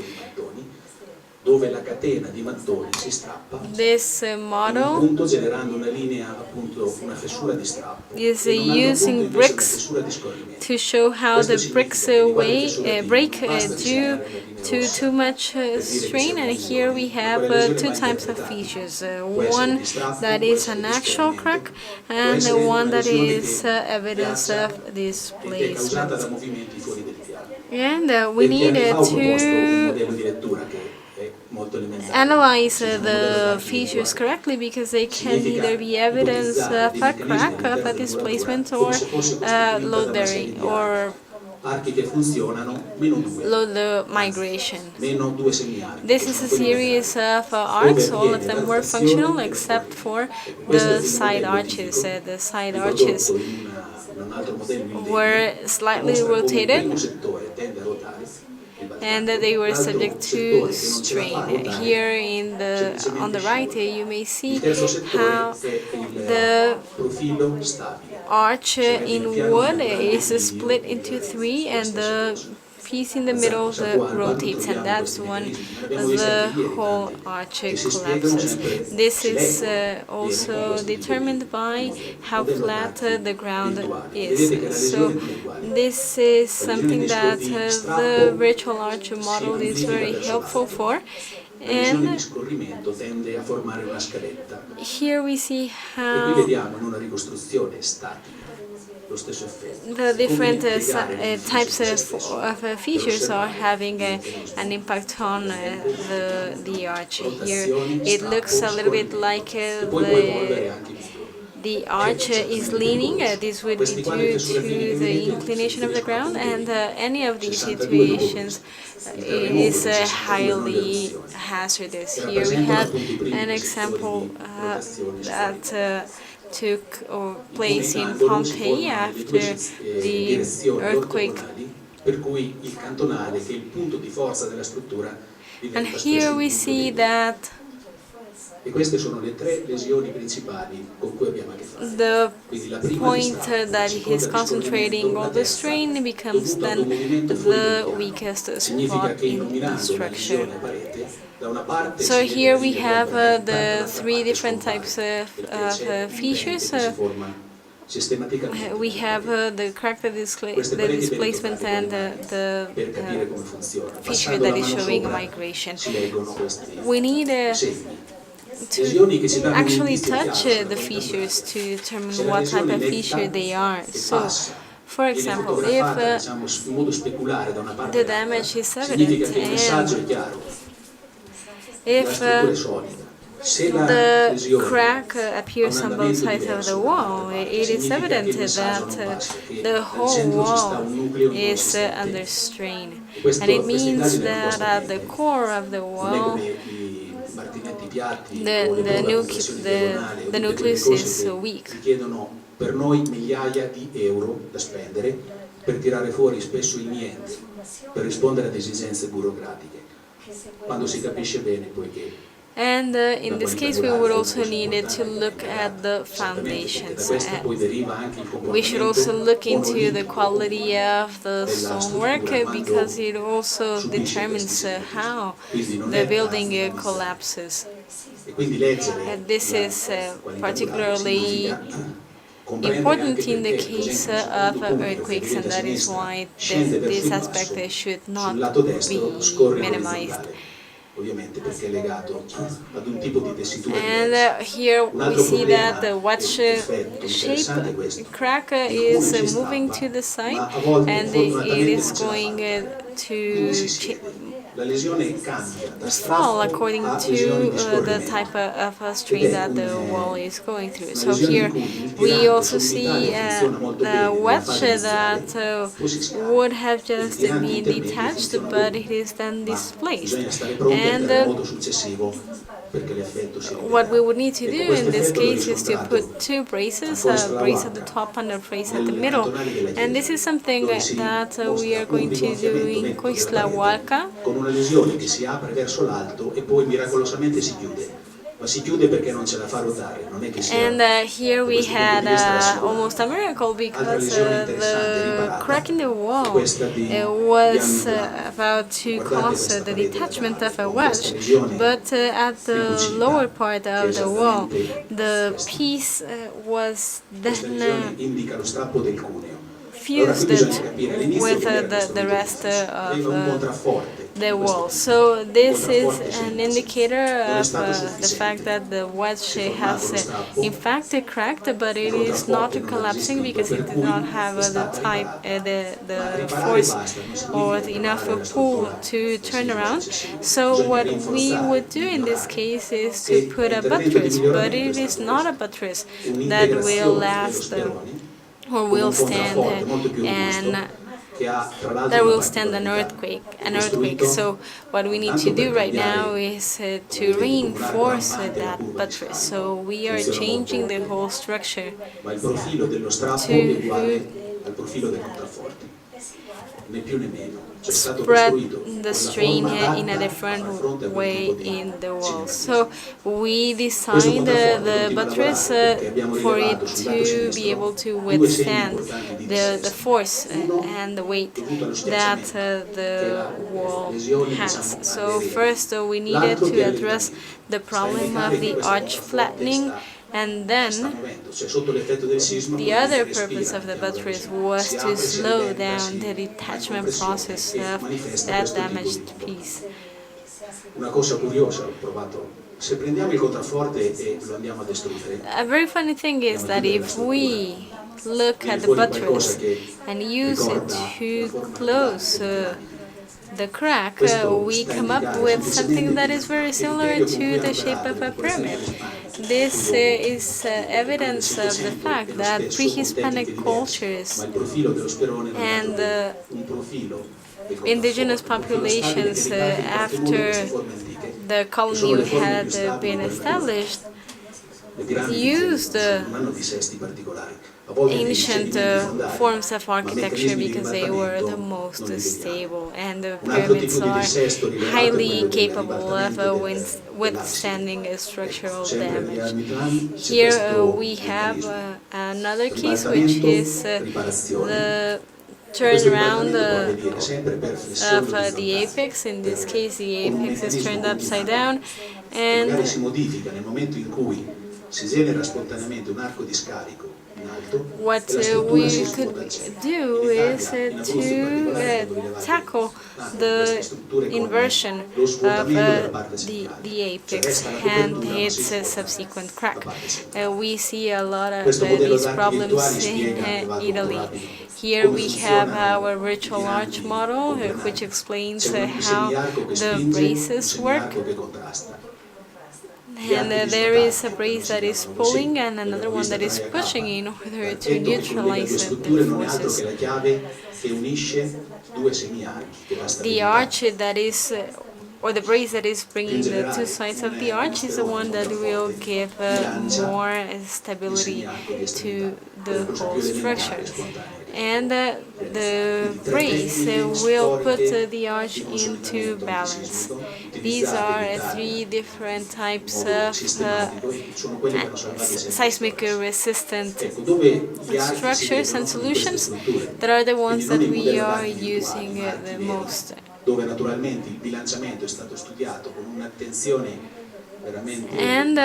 This model is using bricks to show how the bricks break due to too much strain, and here we have two types of fissures. One that is an actual crack, and one that is evidence of displacement. And we need to analyze the fissures correctly, because they can either be evidence of a crack, of a displacement, or load bearing, or load migration. This is a series of arcs. All of them were functional except for the side arches. The side arches were slightly rotated, and they were subject to strain. Here on the right, you may see how the arch in wood is split into three, and the piece in the middle rotates, and that's when the whole arch collapses. This is also determined by how flat the ground is. So this is something that the virtual arch model is very helpful for. And here we see how the different types of features are having an impact on the arch. Here it looks a little bit like the arch is leaning. This would be due to the inclination of the ground, and any of these situations is highly hazardous. Here we have an example that took place in Pompeii after the earthquake. And here we see that the point that is concentrating all the strain becomes then the weakest spot in the structure. So here we have the three different types of features. We have the crack, the displacement, and the feature that is showing migration. We need to actually touch the features to determine what type of feature they are. So, for example, if the damage is evident and if the crack appears on both sides of the wall, it is evident that the whole wall is under strain. And it means that at the core of the wall, the nucleus is weak. Per noi migliaia di euro da spendere per tirare fuori spesso il niente, per rispondere ad esigenze burocratiche. Quando si capisce bene poi che And in this case, we would also need to look at the foundations. We should also look into the quality of the stonework, because it also determines how the building collapses. This is particularly important in the case of earthquakes, and that is why this aspect should not be minimized. And here we see that the wedge shape crack is moving to the side, and it is going to fall according to the type of strain that the wall is going through. So here we also see the wedge that would have just been detached, but it is then displaced. And what we would need to do in this case is to put two braces, a brace at the top and a brace at the middle. And this is something that we are going to do in Coislahuaca. And here we had almost a miracle, because the crack in the wall was about to cause the detachment of a wedge, but at the lower part of the wall, the piece was then fused with the rest of the wall. So this is an indicator of the fact that the wedge has in fact cracked, but it is not collapsing because it did not have the force or enough pull to turn around. So what we would do in this case is to put a buttress, but it is not a buttress that will last or will stand and that will stand an earthquake. So what we need to do right now is to reinforce that buttress. So we are changing the whole structure to spread the strain in a different way in the wall. So we designed the buttress for it to be able to withstand the force and the weight that the wall has. So first we needed to address the problem of the arch flattening, and then the other purpose of the buttress was to slow down the detachment process of that damaged piece. A very funny thing is that if we look at the buttress and use it to close the crack, we come up with something that is very similar to the shape of a pyramid. This is evidence of the fact that pre-Hispanic cultures and indigenous populations after the colony had been established used ancient forms of architecture because they were the most stable, and the pyramids are highly capable of withstanding structural damage. Here we have another case, which is the turnaround of the apex. In this case, the apex is turned upside down, and what we could do is to tackle the inversion of the apex and its subsequent crack. We see a lot of these problems in Italy. Here we have our virtual arch model, which explains how the braces work. And there is a brace that is pulling and another one that is pushing in order to neutralize the forces. The arch that is, or the brace that is bringing the two sides of the arch, is the one that will give more stability to the whole structure. And the brace will put the arch into balance. These are three different types of seismic resistant structures and solutions that are the ones that we are using the most. And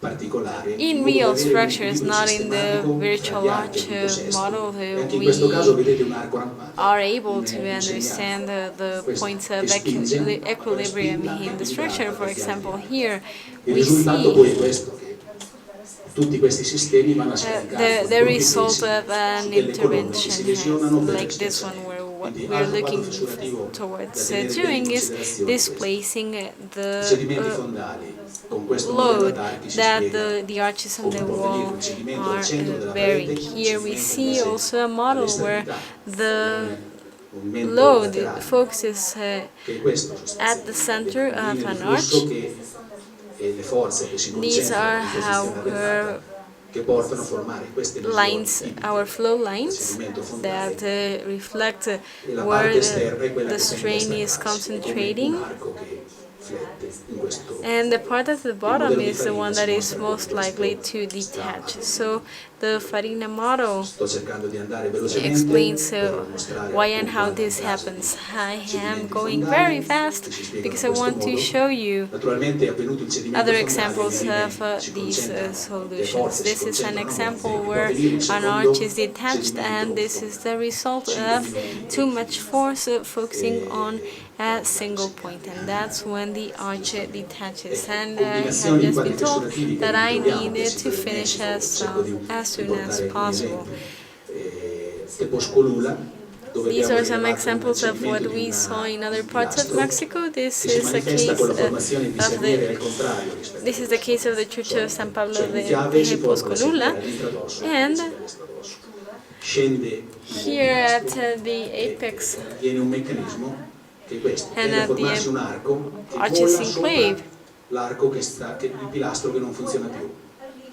particolare in in modo da real avere un structures, equilibrio not in the sistematico virtual tra gli archi arch e il sesto. model. E anche in questo caso vedete un arco rampante, Are able to un understand segnale. the Questo points che of spinge, equilibrium quella spinta in the equilibrata structure. For che viene example, fuori. here Il we risultato see poi è questo, che tutti questi sistemi vanno a scaricare the result of an delle colonne che si lesionano per like this one, l'estensione. where what Quindi we are altro quadro looking fisurativo towards da tenere bene in doing is considerazione è questo. displacing I the sedimenti fondali con questo modello load ad archi si that spiega the arches on come the può wall venire un sedimento al are centro della bearing. parete, un Here we sedimento see invece also a model where all'estremità, the un movimento load laterale, focuses che è questo at the sostanzialmente, center le linee of di an flusso arch. e le forze che si These are concentrano in how posizione adeguata che portano a formare queste lesioni lines, tipiche our flow del lines, sedimento that fondale. reflect E la where parte esterna è quella the che tende a strain is staccarsi, come un concentrating, arco che flette in questo and the part at the il bottom modello di is the Farina one si that is mostra come most likely questo to detach. dramma. So the Farina model Sto cercando di andare velocemente explains per mostrare why and appunto how anche un this caso happens. di I am sedimenti going fondali very fast che si spiegano because in I questo want to modo. show you Naturalmente è avvenuto il sedimento other fondale, examples le linee of si these concentrano, le solutions. forze si This is an concentrano example molte, e può where venire un an secondo arch is detached, sedimento and this is the result 5 of minuti too e much fine. force focusing on a Guardate single segnali. point, and that's when the arch detaches. And I have Combinazioni di just quadri been told fissurativi che that I ritroviamo needed per to esempio in finish Messico, cerco di as soon as portare alcuni possible. esempi. Tepozcolula, dove These abbiamo are some rilevato un examples of cedimento what di we saw in other un parts of pilastro Mexico. This che si is a manifesta case con la formazione di of semiere al the contrario rispetto this is the case of the Church of San Pablo cioè in de chiave si forma la Poscolula, semiera all'intradosso and invece dall'estradosso. Scende here at the apex viene un meccanismo che è questo, and tende a at formarsi un the arco che arches vola sopra enclave. l'arco il pilastro che non funziona più.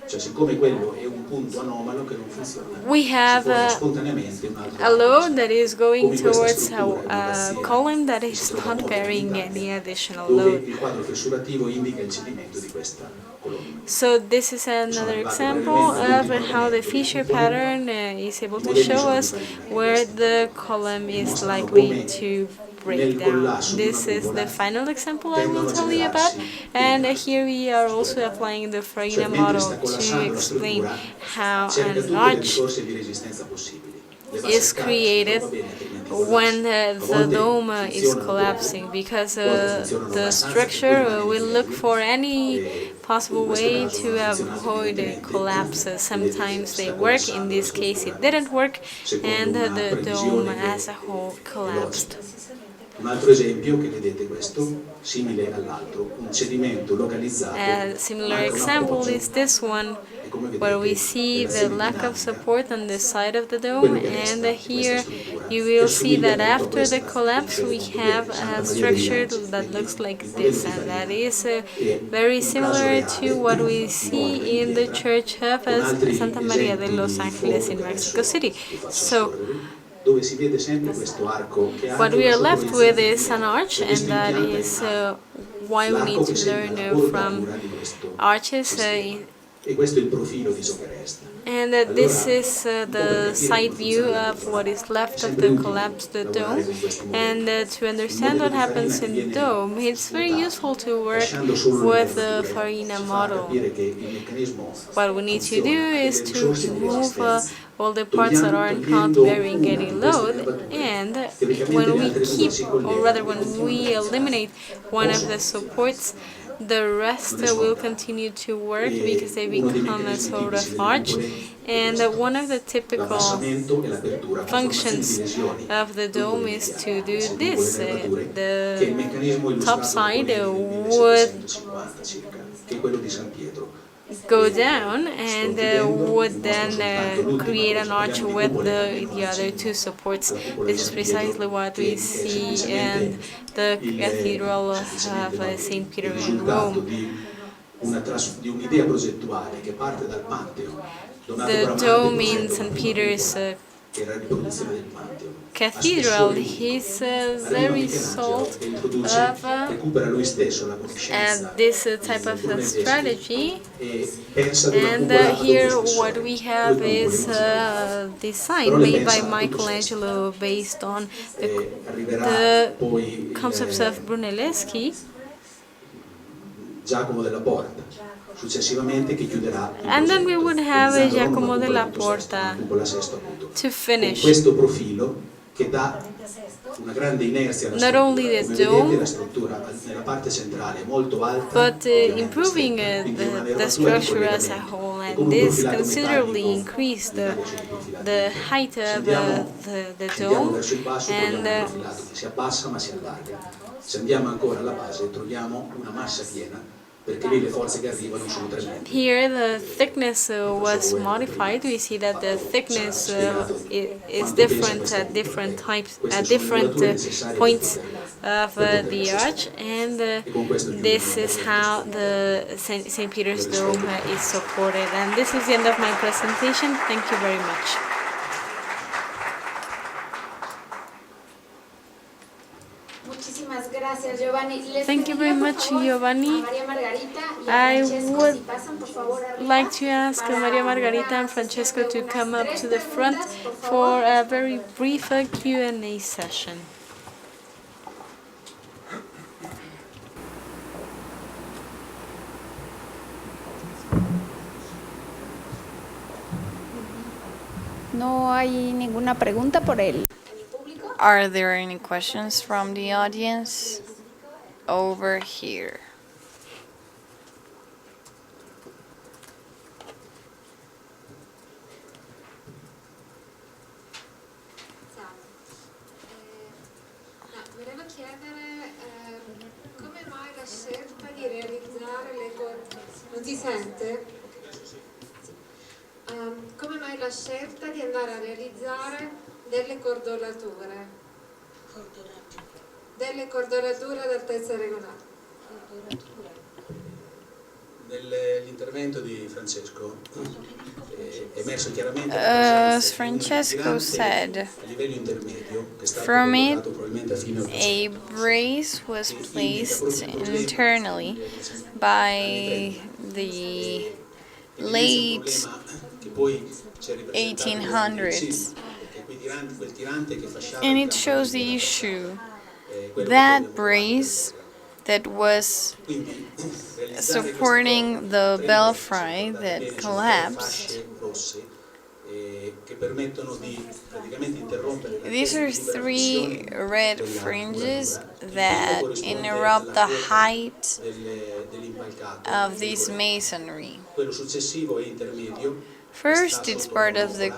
Cioè, siccome quello è un punto anomalo che non funziona, We si have forma spontaneamente un altro a load that is come going in questa towards struttura, una a tastiera column that che si is trova not molto in bearing Italia, any additional dove load. il quadro fissurativo indica il cedimento di questa colonna. So this is another example of how the fissure pattern is able to show us where the column is likely to break down. This is the final example I will tell you about, and here we are also applying the Farina model to explain how an arch is created when the dome is collapsing, because the structure will look for any possible way to avoid collapses. Sometimes they work, in this case it didn't work, and the dome as a whole collapsed. Un altro esempio che vedete questo, simile all'altro, un cedimento localizzato. A similar example is this one, where we see the lack of support on the side of the dome, and here you will see that after the collapse we have a structure that looks like this, and that is very similar to what we see in the church of Santa María de Los Ángeles in Mexico City. So what we are left with is an arch, and that is why we need to learn from arches. And this is the side view of what is left of the collapsed dome. And to understand what happens in the dome, it's very useful to work with the Farina model. What we need to do is to remove all the parts that are not bearing any load, and when we keep, or rather when we eliminate one of the supports, the rest will continue to work because they become a sort of arch. And one of the typical functions of the dome is to do this. The top side would go down and would then create an arch with the other two supports. This is precisely what we see in the Cathedral of St. Peter in Rome. The dome in St. Peter's Cathedral is the result of this type of strategy, and here what we have is a design made by Michelangelo based on the concepts of Brunelleschi. successivamente che chiuderà il And then we progetto, would have realizzando Roma Giacomo come della progetto sesto, Porta una cupola sesto appunto. to Con finish questo profilo che dà una grande inerzia alla not only struttura. the Come vedete dome, la struttura nella parte centrale è molto alta, but ovviamente improving stetta, quindi è una the nervatura di structure as a collegamento. whole. E And con un this profilato considerably metallico, increased l'Italia c'è il profilato the metallico. height Se of the scendiamo dome. verso il basso And troviamo un profilato che si abbassa ma si allarga. Se andiamo ancora alla base troviamo una massa piena, perché lì le forze che arrivano sono tremende. here the thickness was modified. We see that the thickness is different at different types, at different points of the arch, and this is how the St. Peter's Dome is supported. And this is the end of my presentation. Thank you very much. Muchísimas gracias, Giovanni. Thank you very much, Giovanni. María Margarita y I Francesco, would si pasan, por favor, arriba like to ask para Maria Margarita and una Francesco to sesión de come unas up to tres the front preguntas, por for favor. a very brief Q&A session. No hay ninguna pregunta por él. Are there any questions from the audience? Over here. Volevo chiedere come mai la scelta di realizzare le non si sente? Come mai la scelta di andare a realizzare delle cordolature? Delle cordolature ad altezza regolare. Nell'intervento di Francesco è emerso chiaramente As Francesco said, a livello intermedio che è stato from it, collocato probabilmente a fine a brace was placed internally by the late 1800s, and it shows the issue that brace that was supporting the belfry that collapsed. These are three red fringes that interrupt the height of this masonry. First, it's part of the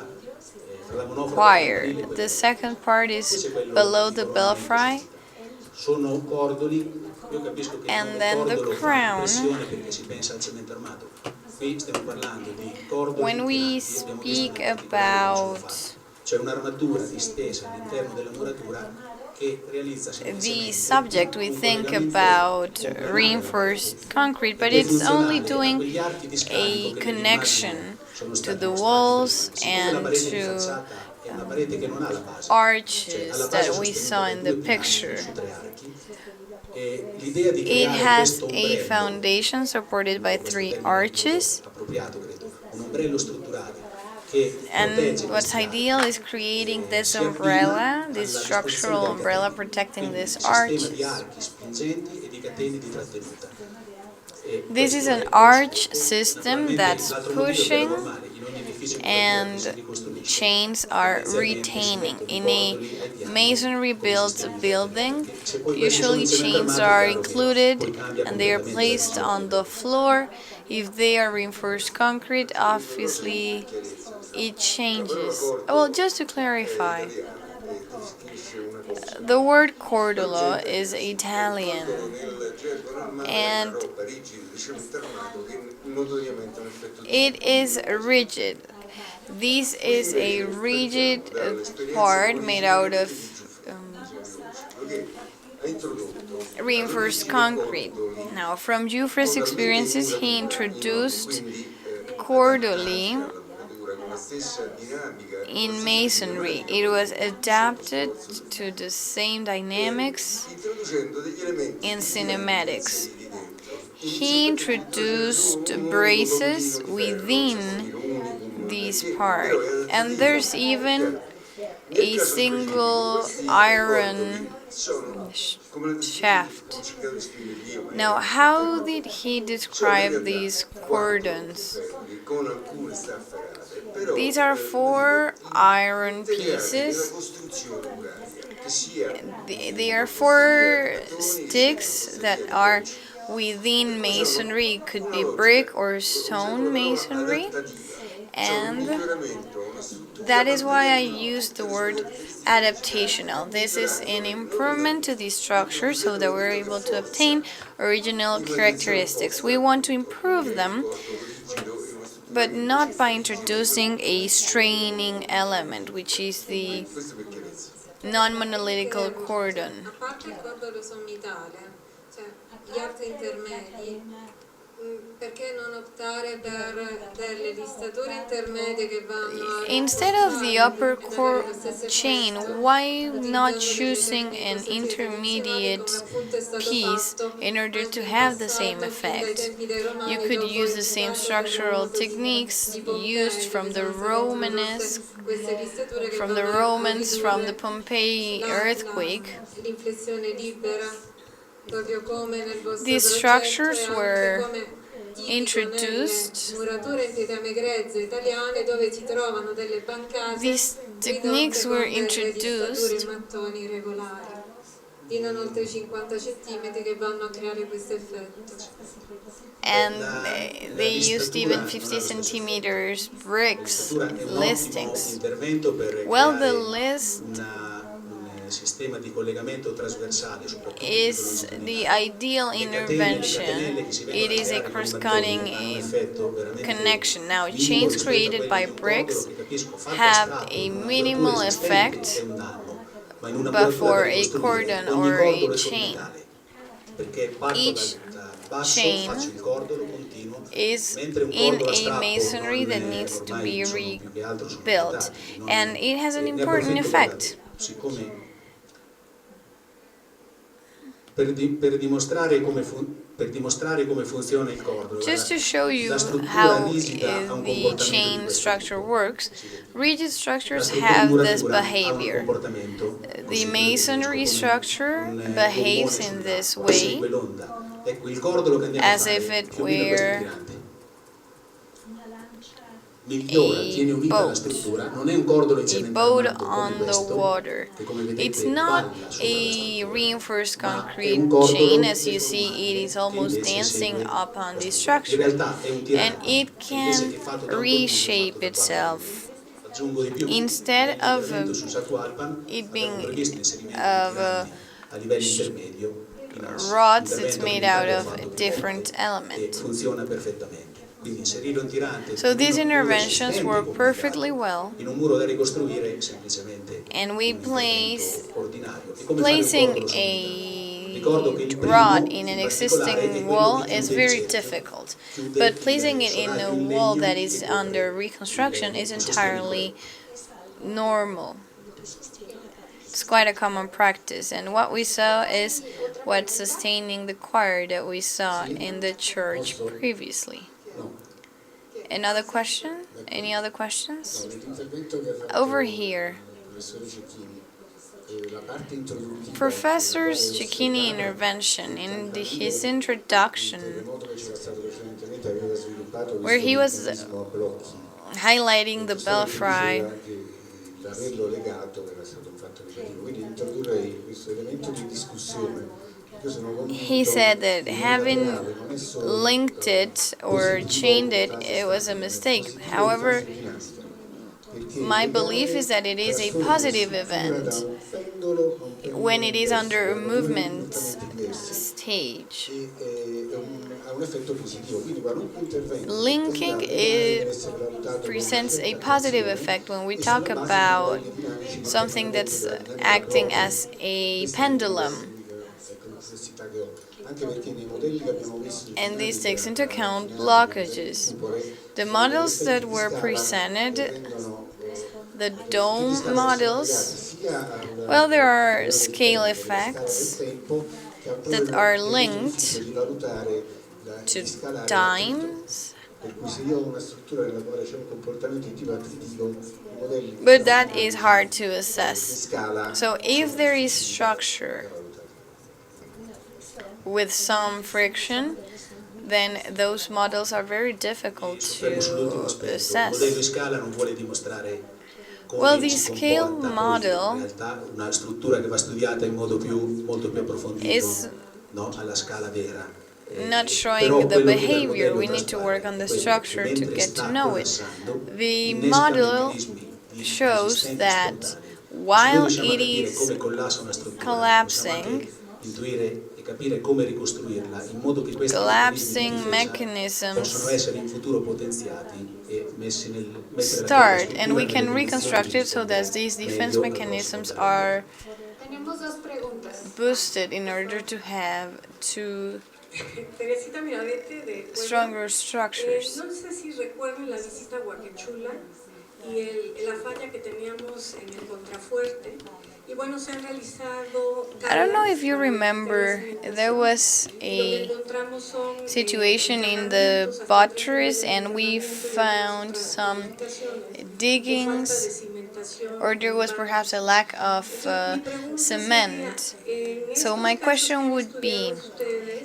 choir. The second part is below the belfry. And then the crown. When we speak about the subject, we think about reinforced concrete, but it's only doing a connection to the walls and to arches that we saw in the picture. It has a foundation supported by three arches, and what's ideal is creating this umbrella, this structural umbrella protecting these arches. This is an arch system that's pushing and chains are retaining. In a masonry built building, usually chains are included and they are placed on the floor. If they are reinforced concrete, obviously it changes. Well, just to clarify, the word cordolo is Italian, and it is rigid. This is a rigid part made out of reinforced concrete. Now, from Giuffre's experiences, he introduced cordoli in masonry. It was adapted to the same dynamics in cinematics. He introduced braces within these parts, and there's even a single iron shaft. Now, how did he describe these cordons? These are 4 iron pieces. They are 4 sticks that are within masonry. It could be brick or stone masonry. And that is why I used the word adaptational. This is an improvement to the structure so that we're able to obtain original characteristics. We want to improve them, but not by introducing a straining element, which is the non-monolithical cordon. Gli altri intermedi, perché non optare per delle listature intermedie che vanno Instead of the upper chain, why not choosing an intermediate piece in order to have the same effect? You could use the same structural techniques used from the Romans, from the Pompeii earthquake. These structures were introduced. These techniques were introduced and they used even 50 centimeters bricks listings. Well, the list is the ideal intervention. It is a cross-cutting connection. Now, chains created by bricks have a minimal effect, but for a cordon or a chain, each chain is in a masonry that needs to be rebuilt, and it has an important effect. Just to show you how the chain structure works, rigid structures have this behavior. The masonry structure behaves in this way, as if it were a boat on the water. It's not a reinforced concrete chain. As you see, it is almost dancing upon the structure, and it can reshape itself. Instead of it being of rods, it's made out of a different element. So these interventions work perfectly well, and we placing a rod in an existing wall is very difficult, but placing it in a wall that is under reconstruction is entirely normal. It's quite a common practice, and what we saw is what's sustaining the choir that we saw in the church previously. Another question? Any other questions? Over here. Professor Cellini intervention in his introduction, where he was highlighting the belfry, he said that having linked it or chained it, it was a mistake. However, my belief is that it is a positive event when it is under a movement stage. Linking it presents a positive effect when we talk about something that's acting as a pendulum. And this takes into account blockages. The models that were presented, the dome models, well, there are scale effects that are linked to times. But that is hard to assess. So if there is structure with some friction, then those models are very difficult to assess. Well, the scale model is not showing the behavior. We need to work on the structure to get to know it. The model shows that while it is collapsing mechanisms start, and we can reconstruct it so that these defense mechanisms are boosted in order to have stronger structures. I don't know if you remember, there was a situation in the buttress and we found some diggings, or there was perhaps a lack of cement. So my question would be,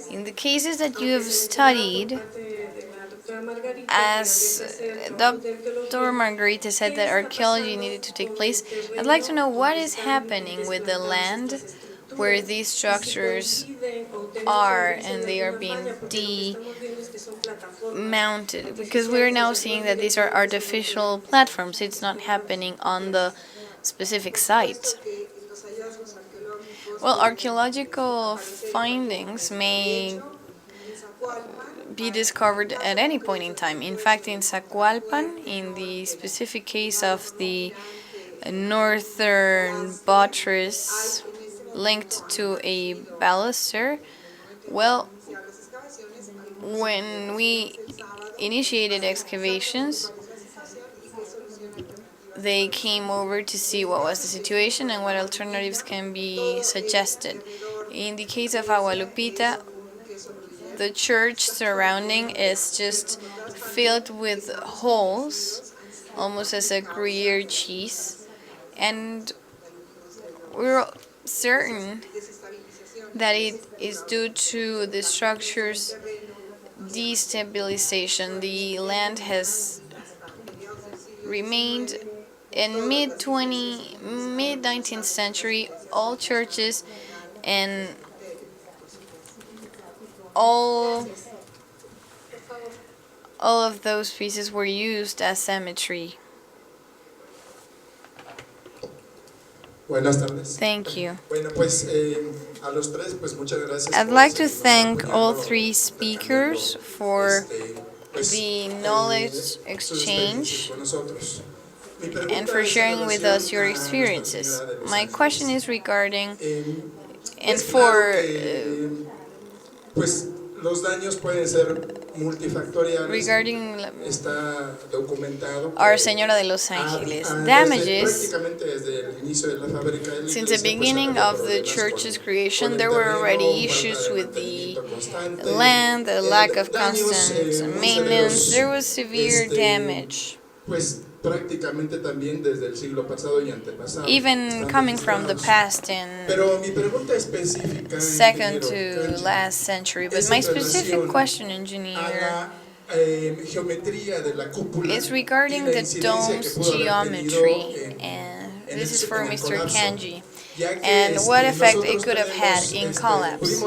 in the cases that you have studied, as Dr. Margarita said that archaeology needed to take place, I'd like to know what is happening with the land where these structures are and they are being demounted, because we're now seeing that these are artificial platforms. It's not happening on the specific site. Well, archaeological findings may be discovered at any point in time. In fact, in Zacualpan, in the specific case of the northern buttress linked to a baluster, well, when we initiated excavations, they came over to see what was the situation and what alternatives can be suggested. In the case of Agualupita, the church surrounding is just filled with holes, almost as a Gruyere cheese, and we're certain that it is due to the structure's destabilization. The land has remained in mid-19th century. All churches and all of those pieces were used as cemetery. Buenas tardes. Thank you. Bueno, pues a los tres, pues muchas gracias. I'd like to thank all three speakers for the knowledge exchange and for sharing with us your experiences. My question is regarding and for pues los daños pueden ser multifactoriales. regarding Está documentado Our Señora de los Ángeles. Damages, prácticamente desde el inicio de la fábrica de la since the beginning of the church's creation, there were already issues with the land, the lack of constant maintenance. There was severe damage. Pues prácticamente también desde el siglo pasado y antepasado. Even coming from the past and Pero mi pregunta específica, second to last century. But my specific question, engineer, geometría de la cúpula is regarding the dome's geometry, and this is for Mr. Kanji, and what effect it could have had in collapse.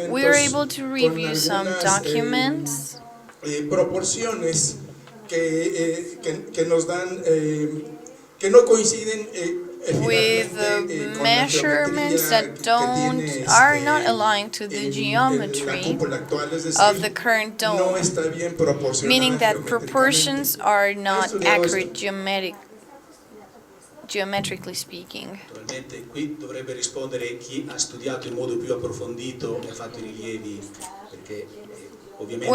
We were able to review some documents proporciones que nos dan que no coinciden with measurements that are not aligned to the geometry of the current dome, meaning that proportions are not accurate geometrically speaking. Naturalmente qui dovrebbe rispondere chi ha studiato in modo più approfondito e ha fatto i rilievi, perché ovviamente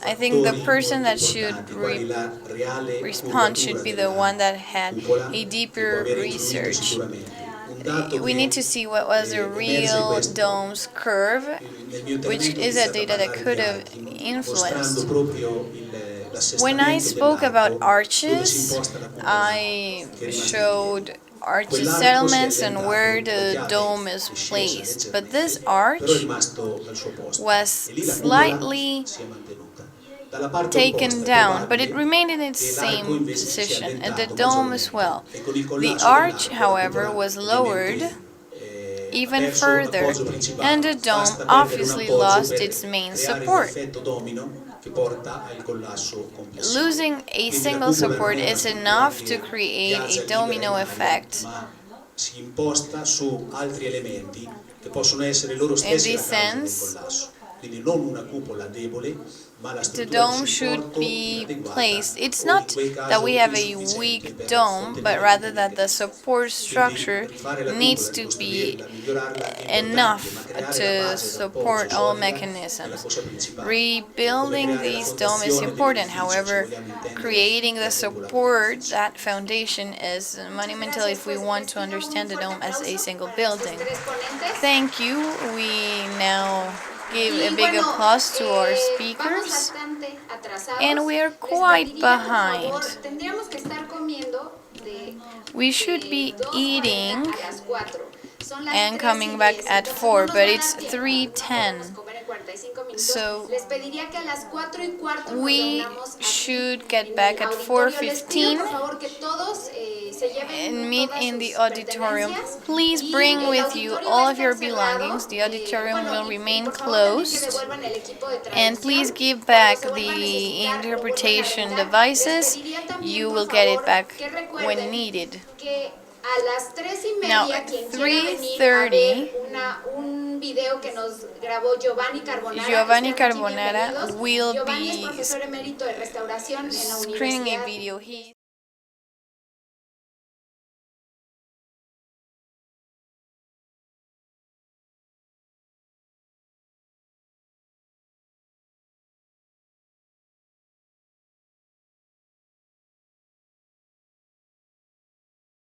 I think the person that should respond should be the one that had a deeper research. We need to see what was the real dome's curve, which is a data that could have influenced. When I spoke about arches, I showed arches settlements and where the dome is placed. But this arch was slightly taken down, but it remained in its same position, and the dome as well. The arch, however, was lowered even further, and the dome obviously lost its main support. Losing a single support is enough to create a domino effect. In this sense, the dome should be placed. It's not that we have a weak dome, but rather that the support structure needs to be enough to support all mechanisms. Rebuilding this dome is important. However, creating the support, that foundation, is monumental if we want to understand the dome as a single building. Thank you. We now give a big applause to our speakers, and we are quite behind. We should be eating and coming back at 4, but it's 3:10. So we should get back at 4:15 and meet in the auditorium. Please bring with you all of your belongings. The auditorium will remain closed. And please give back the interpretation devices. You will get it back when needed. Now, at 3:30, Giovanni Carbonara will be screening a video.